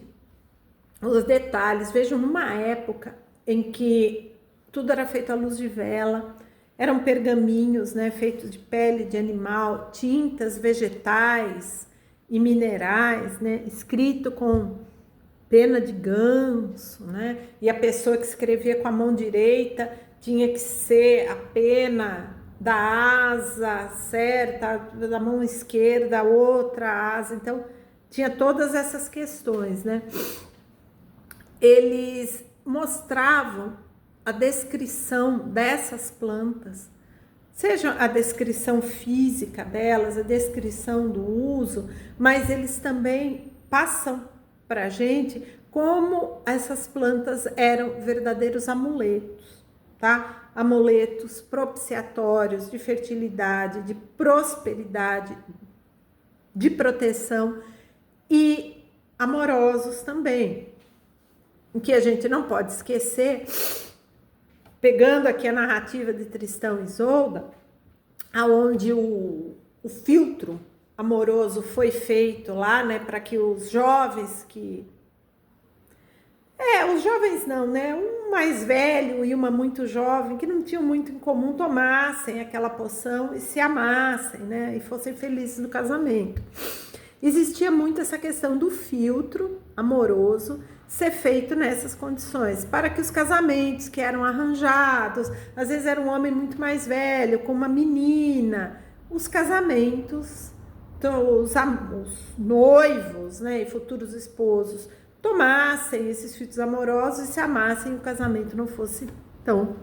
C: os detalhes. Vejam, numa época em que tudo era feito à luz de vela, eram pergaminhos, né, feitos de pele de animal, tintas vegetais e minerais, né, escrito com pena de ganso, né, e a pessoa que escrevia com a mão direita tinha que ser a pena da asa certa, da mão esquerda, a outra asa. Então, tinha todas essas questões, né? Eles mostravam a descrição dessas plantas, seja a descrição física delas, a descrição do uso, mas eles também passam para a gente como essas plantas eram verdadeiros amuletos, tá? Amuletos propiciatórios de fertilidade, de prosperidade, de proteção e amorosos também. O que a gente não pode esquecer, pegando aqui a narrativa de Tristão e Isolda, aonde o filtro amoroso foi feito lá, né, para que os jovens os jovens não, né, um mais velho e uma muito jovem, que não tinham muito em comum, tomassem aquela poção e se amassem, né, e fossem felizes no casamento. Existia muito essa questão do filtro amoroso ser feito nessas condições, para que os casamentos que eram arranjados, às vezes era um homem muito mais velho com uma menina, os casamentos, então, os noivos, né, e futuros esposos tomassem esses filtros amorosos e se amassem e o casamento não fosse tão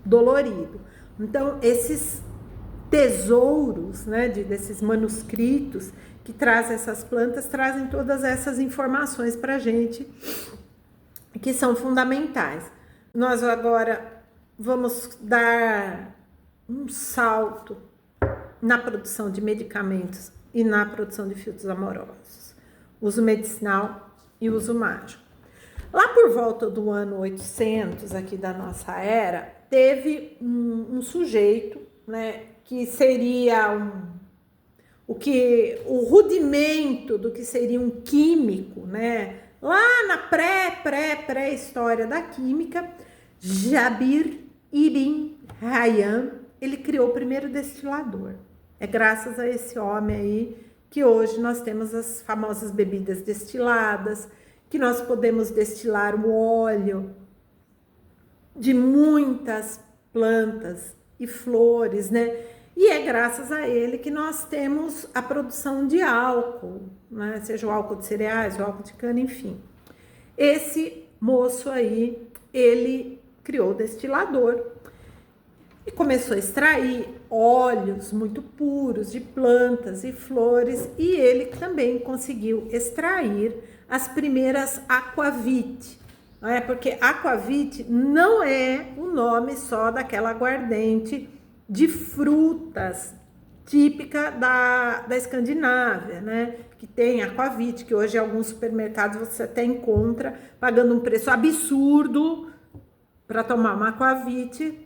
C: dolorido. Então, esses tesouros, né, desses manuscritos que trazem essas plantas, trazem todas essas informações para a gente que são fundamentais. Nós agora vamos dar um salto na produção de medicamentos e na produção de filtros amorosos, uso medicinal e uso mágico. Lá por volta do ano 800 aqui da nossa era, teve um sujeito, né, que seria o rudimento do que seria um químico, né? Lá na pré-história da química, Jabir Ibn Hayyan, ele criou o primeiro destilador. É graças a esse homem aí que hoje nós temos as famosas bebidas destiladas, que nós podemos destilar o óleo de muitas plantas e flores, né? E é graças a ele que nós temos a produção de álcool, né? Seja o álcool de cereais, o álcool de cana, enfim. Esse moço aí, ele criou o destilador e começou a extrair óleos muito puros de plantas e flores, e ele também conseguiu extrair as primeiras aquavit, né? Porque aquavit não é o nome só daquela aguardente de frutas típica da Escandinávia, né? Que tem aquavit, que hoje em alguns supermercados você até encontra pagando um preço absurdo para tomar uma aquavit.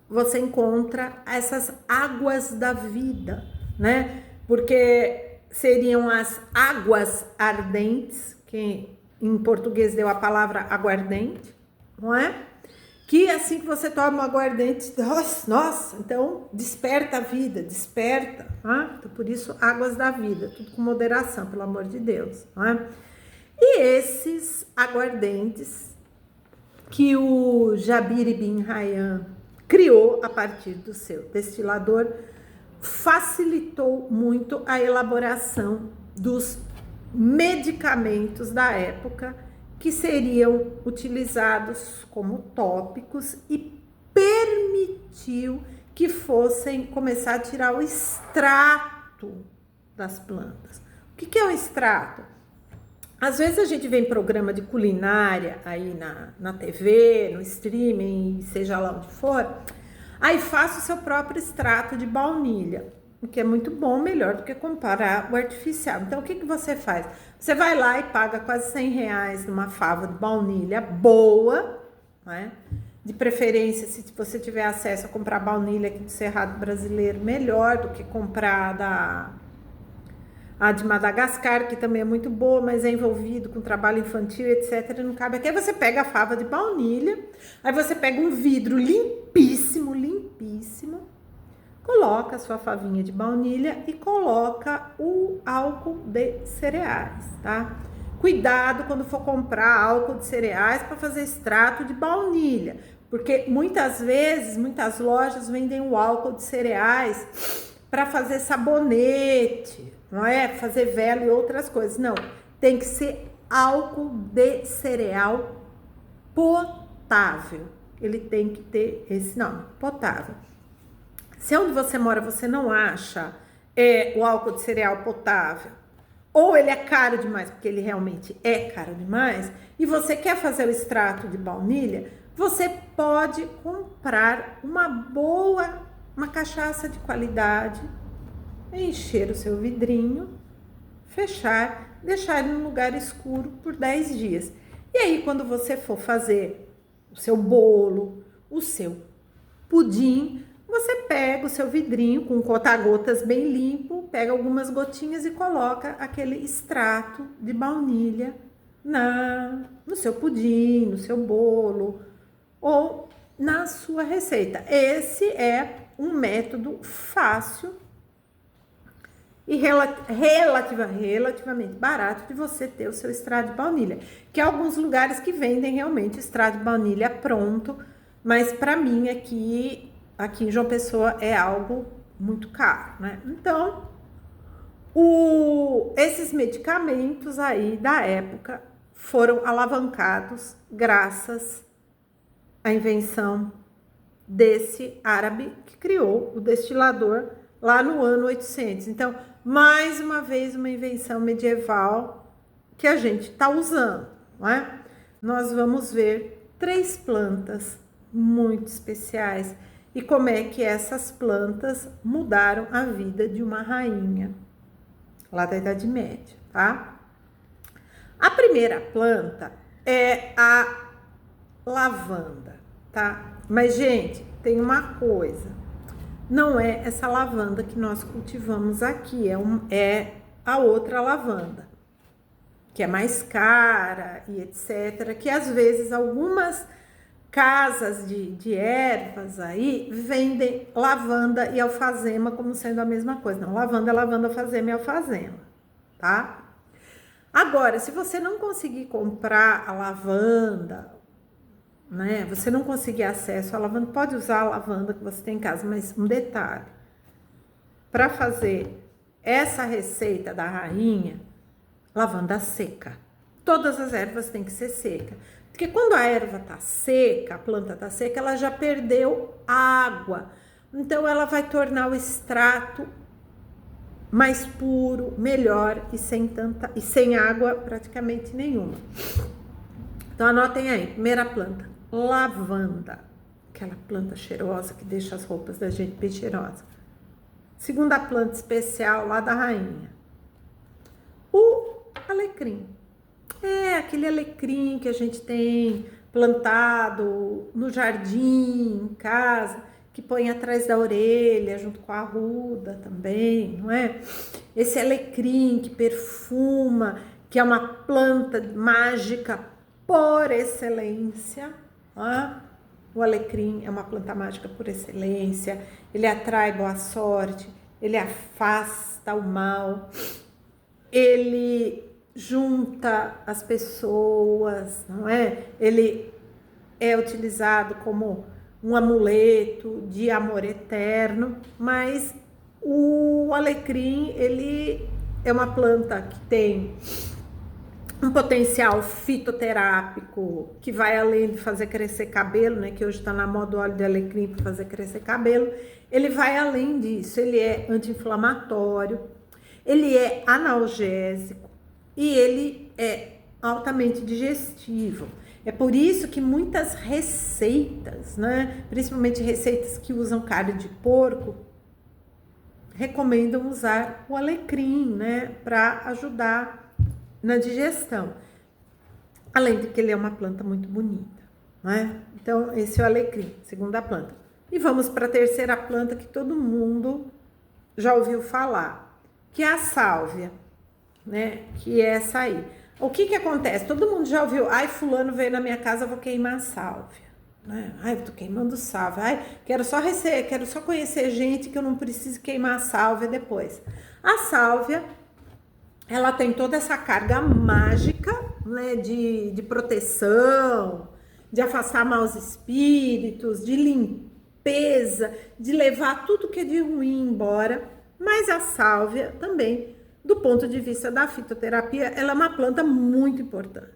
C: Você encontra essas águas da vida, né? Porque seriam as águas ardentes, que em português deu a palavra aguardente, não é? Que assim que você toma o aguardente, nossa, então desperta a vida, desperta, né? Então, por isso, águas da vida, tudo com moderação, pelo amor de Deus, não é? E esses aguardentes que o Jabir Ibn Hayyan criou a partir do seu destilador, facilitou muito a elaboração dos medicamentos da época que seriam utilizados como tópicos e permitiu que fossem começar a tirar o extrato das plantas. O que é o extrato? Às vezes a gente vê em programa de culinária aí na TV, no streaming, seja lá onde for, aí faça o seu próprio extrato de baunilha, o que é muito bom, melhor do que comprar o artificial. Então, o que você faz? Você vai lá e paga quase R$100 numa fava de baunilha boa, né? De preferência, se você tiver acesso a comprar baunilha aqui do Cerrado Brasileiro, melhor do que comprar a de Madagascar, que também é muito boa, mas é envolvido com trabalho infantil, etc. Não cabe aqui. Aí você pega a fava de baunilha, aí você pega um vidro limpíssimo, coloca a sua favinha de baunilha e coloca o álcool de cereais, tá? Cuidado quando for comprar álcool de cereais para fazer extrato de baunilha, porque muitas vezes, muitas lojas vendem o álcool de cereais para fazer sabonete, não é? Fazer vela e outras coisas. Não, tem que ser álcool de cereal potável. Ele tem que ter esse nome, potável. Se onde você mora você não acha o álcool de cereal potável, ou ele é caro demais, porque ele realmente é caro demais, e você quer fazer o extrato de baunilha, você pode comprar uma cachaça de qualidade, encher o seu vidrinho, fechar, deixar ele num lugar escuro por 10 dias. E aí, quando você for fazer o seu bolo, o seu pudim, você pega o seu vidrinho com conta-gotas bem limpo, pega algumas gotinhas e coloca aquele extrato de baunilha no seu pudim, no seu bolo ou na sua receita. Esse é um método fácil e relativamente barato de você ter o seu extrato de baunilha, que há alguns lugares que vendem realmente extrato de baunilha pronto, mas para mim aqui em João Pessoa é algo muito caro, né? Então, esses medicamentos aí da época foram alavancados graças à invenção desse árabe que criou o destilador lá no ano 800. Então, mais uma vez, uma invenção medieval que a gente está usando, não é? Nós vamos ver 3 plantas muito especiais e como é que essas plantas mudaram a vida de uma rainha lá da Idade Média, tá? A primeira planta é a lavanda, tá? Mas, gente, tem uma coisa, não é essa lavanda que nós cultivamos aqui, é a outra lavanda, que é mais cara e etc, que às vezes algumas casas de ervas aí vendem lavanda e alfazema como sendo a mesma coisa. Não, lavanda é lavanda, alfazema é alfazema, tá? Agora, se você não conseguir comprar a lavanda, né? Você não conseguir acesso à lavanda, pode usar a lavanda que você tem em casa, mas um detalhe, para fazer essa receita da rainha, lavanda seca. Todas as ervas têm que ser seca. Porque quando a erva tá seca, a planta tá seca, ela já perdeu água. Então ela vai tornar o extrato mais puro, melhor e sem água praticamente nenhuma. Então anotem aí, primeira planta, lavanda, aquela planta cheirosa que deixa as roupas da gente bem cheirosas. Segunda planta especial lá da rainha, o alecrim. É aquele alecrim que a gente tem plantado no jardim, em casa, que põe atrás da orelha, junto com a arruda também, não é? Esse alecrim que perfuma, que é uma planta mágica por excelência, tá? O alecrim é uma planta mágica por excelência, ele atrai boa sorte, ele afasta o mal, ele junta as pessoas, não é? Ele é utilizado como um amuleto de amor eterno, mas o alecrim, ele é uma planta que tem um potencial fitoterápico que vai além de fazer crescer cabelo, né? Que hoje está na moda o óleo de alecrim para fazer crescer cabelo. Ele vai além disso, ele é anti-inflamatório, ele é analgésico, e ele é altamente digestivo. É por isso que muitas receitas, né, principalmente receitas que usam carne de porco, recomendam usar o alecrim, né, para ajudar na digestão. Além de que ele é uma planta muito bonita, né? Então, esse é o alecrim, segunda planta. E vamos para a terceira planta que todo mundo já ouviu falar, que é a sálvia, né? Que é essa aí. O que acontece? Todo mundo já ouviu, ai, fulano veio na minha casa, eu vou queimar a sálvia. né? Ai, eu tô queimando sálvia. Ai, quero só conhecer gente que eu não preciso queimar a sálvia depois. A sálvia, ela tem toda essa carga mágica, né, de proteção, de afastar maus espíritos, de limpeza, de levar tudo que é de ruim embora. Mas a sálvia também, do ponto de vista da fitoterapia, ela é uma planta muito importante,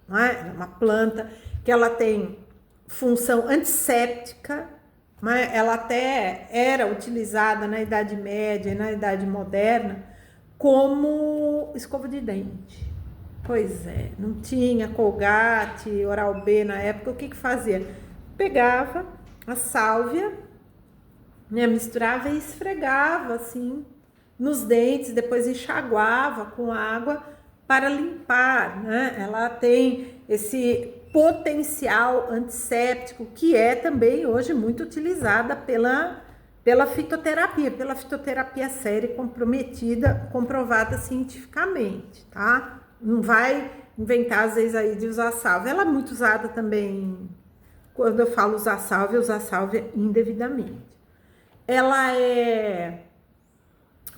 C: não é? Ela é uma planta que ela tem função antisséptica, né? Ela até era utilizada na Idade Média e na Idade Moderna como escova de dente. Pois é, não tinha Colgate, Oral-B na época, o que fazia? Pegava a sálvia, né, misturava e esfregava assim nos dentes, depois enxaguava com água para limpar, né? Ela tem esse potencial antisséptico que é também hoje muito utilizada pela fitoterapia séria, comprometida, comprovada cientificamente, tá? Não vai inventar às vezes aí de usar sálvia. Ela é muito usada também, quando eu falo usar sálvia indevidamente. Ela é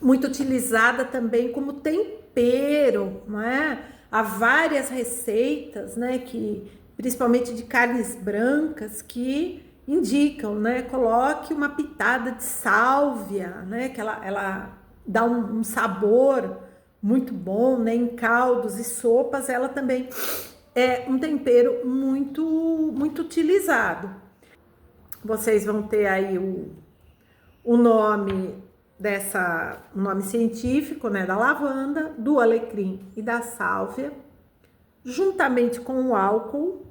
C: muito utilizada também como tempero, não é? Há várias receitas, né, que principalmente de carnes brancas, que indicam, né, coloque uma pitada de sálvia, né, que ela dá um sabor muito bom, né, em caldos e sopas. Ela também é um tempero muito utilizado. Vocês vão ter aí o nome o nome científico, né, da lavanda, do alecrim e da sálvia, juntamente com o álcool.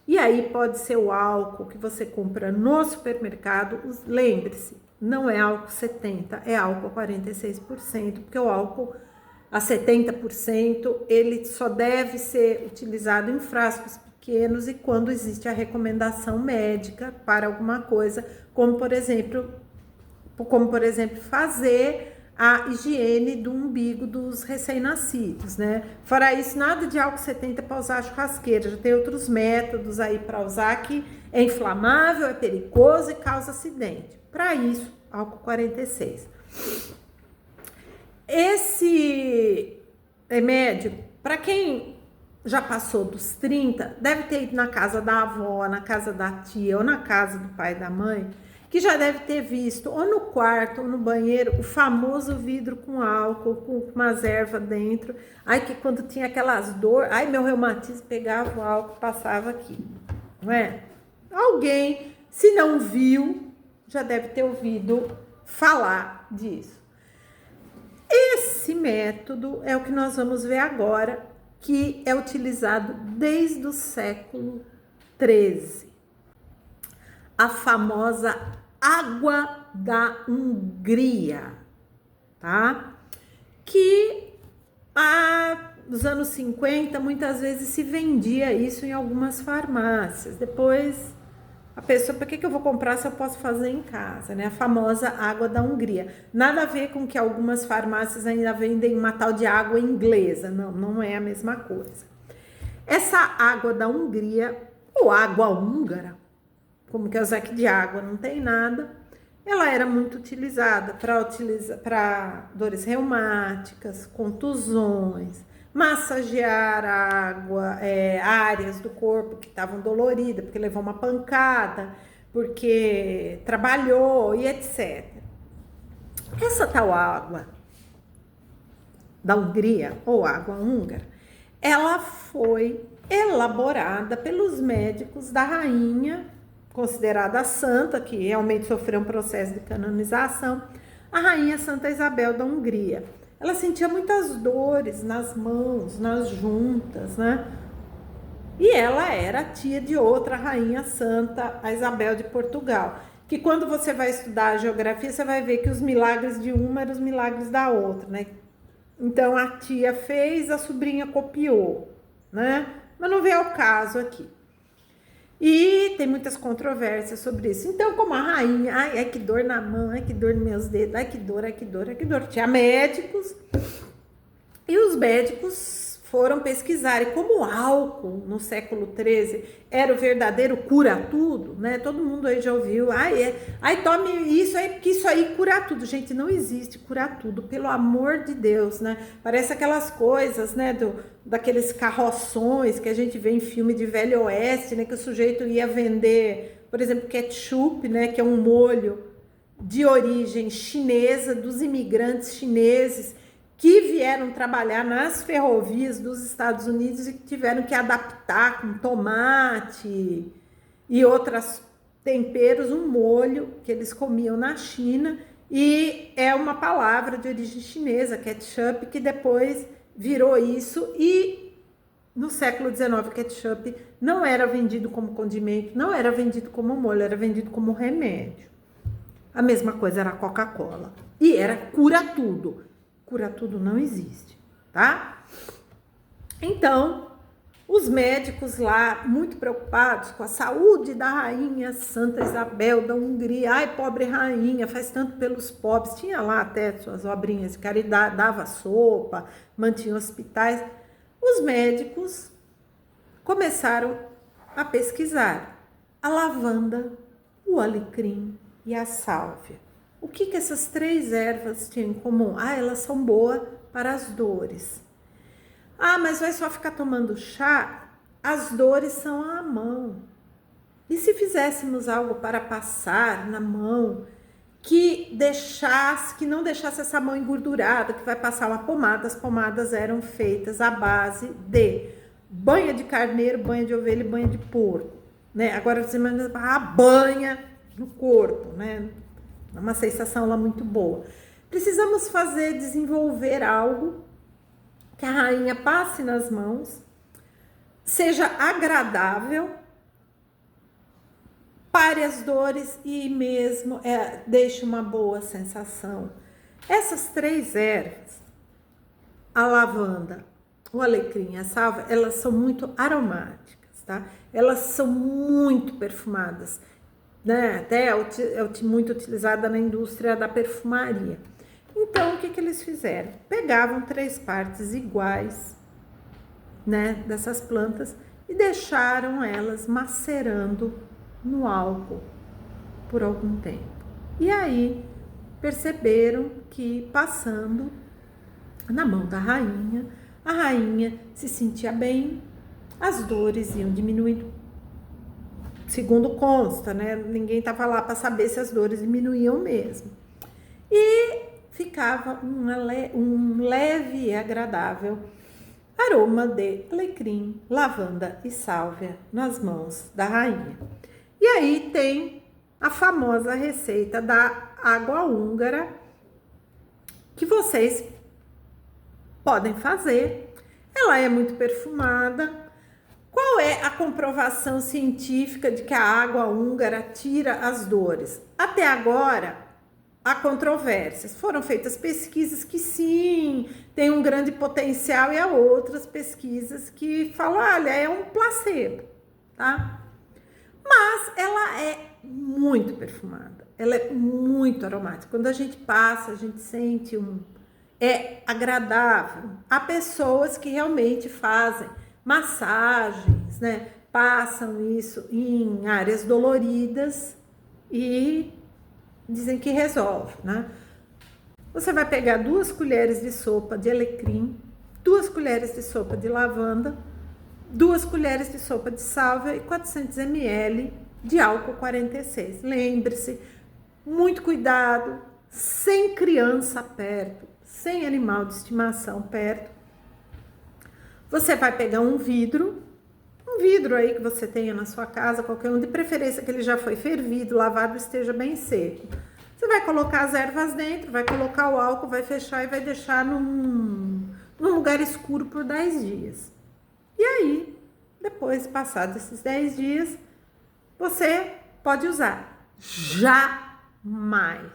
C: E aí pode ser o álcool que você compra no supermercado. Lembre-se, não é álcool 70%, é álcool 46%, porque o álcool a 70%, ele só deve ser utilizado em frascos pequenos e quando existe a recomendação médica para alguma coisa, como por exemplo fazer a higiene do umbigo dos recém-nascidos, né? Fora isso, nada de álcool 70 para usar a churrasqueira. Já tem outros métodos aí para usar que é inflamável, é perigoso e causa acidente. Para isso, álcool 46. Esse remédio, para quem já passou dos 30, deve ter ido na casa da avó, na casa da tia ou na casa do pai e da mãe, que já deve ter visto, ou no quarto ou no banheiro, o famoso vidro com álcool, com umas ervas dentro. Ai, que quando tinha aquelas dores, ai, meu reumatismo, pegava o álcool, passava aqui, não é? Alguém, se não viu, já deve ter ouvido falar disso. Esse método é o que nós vamos ver agora, que é utilizado desde o século XIII. A famosa água da Hungria, tá? Que nos anos 50 muitas vezes se vendia isso em algumas farmácias. Depois a pessoa, para que eu vou comprar se eu posso fazer em casa, né? A famosa água da Hungria. Nada a ver com que algumas farmácias ainda vendem uma tal de água inglesa. Não, não é a mesma coisa. Essa água da Hungria, ou água húngara, como que é o Zeque de água, não tem nada, ela era muito utilizada para dores reumáticas, contusões, massagear áreas do corpo que estavam doloridas, porque levou uma pancada, porque trabalhou e etc. Essa tal água da Hungria, ou água húngara, ela foi elaborada pelos médicos da rainha, considerada santa, que realmente sofreu um processo de canonização, a rainha Santa Isabel da Hungria. Ela sentia muitas dores nas mãos, nas juntas, né? E ela era tia de outra rainha santa, a Isabel de Portugal, que quando você vai estudar a geografia, você vai ver que os milagres de uma eram os milagres da outra, né? Então a tia fez, a sobrinha copiou, né? Mas não veio ao caso aqui. E tem muitas controvérsias sobre isso. Então, como a rainha, ai que dor na mão, ai que dor nos meus dedos, ai que dor. Tinha médicos, e os médicos foram pesquisar, e como o álcool no século XIII era o verdadeiro cura-tudo, né? Todo mundo aí já ouviu, tome isso aí, porque isso aí cura tudo. Gente, não existe cura-tudo, pelo amor de Deus, né? Parece aquelas coisas, né, daqueles carroções que a gente vê em filme de Velho Oeste, né, que o sujeito ia vender, por exemplo, ketchup, né, que é um molho de origem chinesa, dos imigrantes chineses, que vieram trabalhar nas ferrovias dos Estados Unidos e que tiveram que adaptar com tomate e outros temperos, um molho que eles comiam na China, e é uma palavra de origem chinesa, ketchup, que depois virou isso, e no século XIX ketchup não era vendido como condimento, não era vendido como molho, era vendido como remédio. A mesma coisa era a Coca-Cola, e era cura-tudo. Cura-tudo não existe, tá? Então, os médicos lá, muito preocupados com a saúde da rainha Santa Isabel da Hungria, ai, pobre rainha, faz tanto pelos pobres, tinha lá até suas obrinhas de caridade, dava sopa, mantinha hospitais. Os médicos começaram a pesquisar a lavanda, o alecrim e a sálvia. O que essas 3 ervas tinham em comum? Elas são boas para as dores. Mas vai só ficar tomando chá? As dores são à mão. E se fizéssemos algo para passar na mão, que não deixasse essa mão engordurada, que vai passar uma pomada? As pomadas eram feitas à base de banha de carneiro, banha de ovelha e banha de porco, né? Agora você manda a banha no corpo, né? É uma sensação lá muito boa. Precisamos desenvolver algo que a rainha passe nas mãos, seja agradável, pare as dores e mesmo deixe uma boa sensação. Essas 3 ervas, a lavanda, o alecrim e a sálvia, elas são muito aromáticas, tá? Elas são muito perfumadas, né? Até é muito utilizada na indústria da perfumaria. Então, o que eles fizeram? Pegavam 3 partes iguais, né, dessas plantas e deixaram elas macerando no álcool por algum tempo. E aí, perceberam que passando na mão da rainha, a rainha se sentia bem, as dores iam diminuindo. Segundo consta, né? Ninguém estava lá para saber se as dores diminuíam mesmo. E ficava um leve e agradável aroma de alecrim, lavanda e sálvia nas mãos da rainha. E aí tem a famosa receita da água húngara, que vocês podem fazer. Ela é muito perfumada. Qual é a comprovação científica de que a água húngara tira as dores? Até agora, há controvérsias. Foram feitas pesquisas que sim, tem um grande potencial, e há outras pesquisas que falam, olha, é um placebo, tá? Mas ela é muito perfumada, ela é muito aromática. Quando a gente passa, a gente sente é agradável. Há pessoas que realmente fazem massagens, né? Passam isso em áreas doloridas e dizem que resolve, né? Você vai pegar 2 colheres de sopa de alecrim, 2 colheres de sopa de lavanda, 2 colheres de sopa de sálvia e 400 ml de álcool 46. Lembre-se, muito cuidado, sem criança perto, sem animal de estimação perto. Você vai pegar um vidro aí que você tenha na sua casa, qualquer um, de preferência que ele já foi fervido, lavado, esteja bem seco. Você vai colocar as ervas dentro, vai colocar o álcool, vai fechar e vai deixar num lugar escuro por 10 dias. E aí, depois, passados esses 10 dias, você pode usar. Jamais,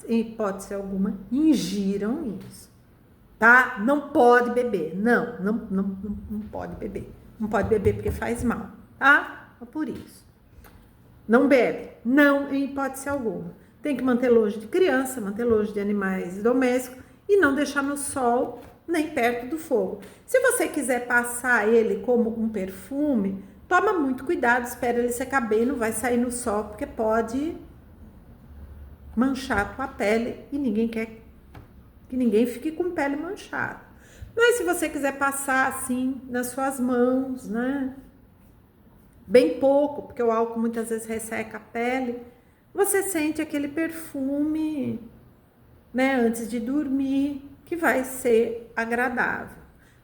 C: em hipótese alguma, ingiram isso. Tá? Não pode beber, não pode beber. Não pode beber porque faz mal, tá? É por isso. Não bebe, não, em hipótese alguma. Tem que manter longe de criança, manter longe de animais domésticos e não deixar no sol nem perto do fogo. Se você quiser passar ele como um perfume, toma muito cuidado, espera ele secar bem, não vai sair no sol, porque pode manchar a tua pele e ninguém quer que ninguém fique com pele manchada. Mas se você quiser passar assim nas suas mãos, né? Bem pouco, porque o álcool muitas vezes resseca a pele, você sente aquele perfume, né, antes de dormir, que vai ser agradável.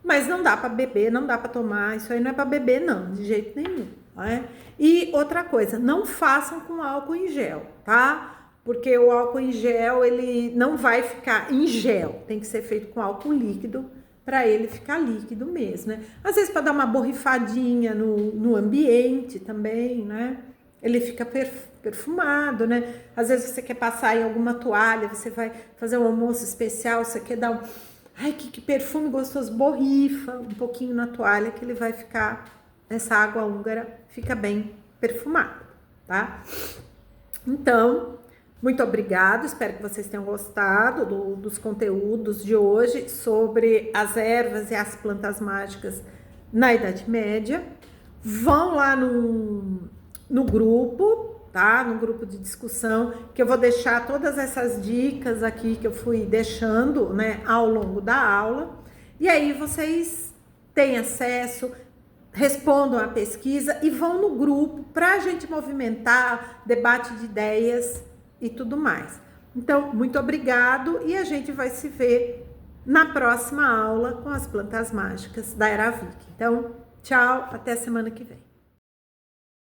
C: Mas não dá para beber, não dá para tomar, isso aí não é para beber não, de jeito nenhum, né? E outra coisa, não façam com álcool em gel, tá? Porque o álcool em gel, ele não vai ficar em gel, tem que ser feito com álcool líquido, para ele ficar líquido mesmo, né? Às vezes para dar uma borrifadinha no ambiente também, né? Ele fica perfumado, né? Às vezes você quer passar em alguma toalha, você vai fazer um almoço especial, você quer dar um... Ai, que perfume gostoso, borrifa um pouquinho na toalha que ele vai ficar, essa água húngara fica bem perfumada, tá? Então, muito obrigada, espero que vocês tenham gostado dos conteúdos de hoje sobre as ervas e as plantas mágicas na Idade Média. Vão lá no grupo, tá? No grupo de discussão, que eu vou deixar todas essas dicas aqui que eu fui deixando, né, ao longo da aula. E aí vocês têm acesso, respondam a pesquisa e vão no grupo para a gente movimentar, debate de ideias e tudo mais. Então, muito obrigado e a gente vai se ver na próxima aula com as plantas mágicas da Era Viking. Então, tchau, até semana que vem.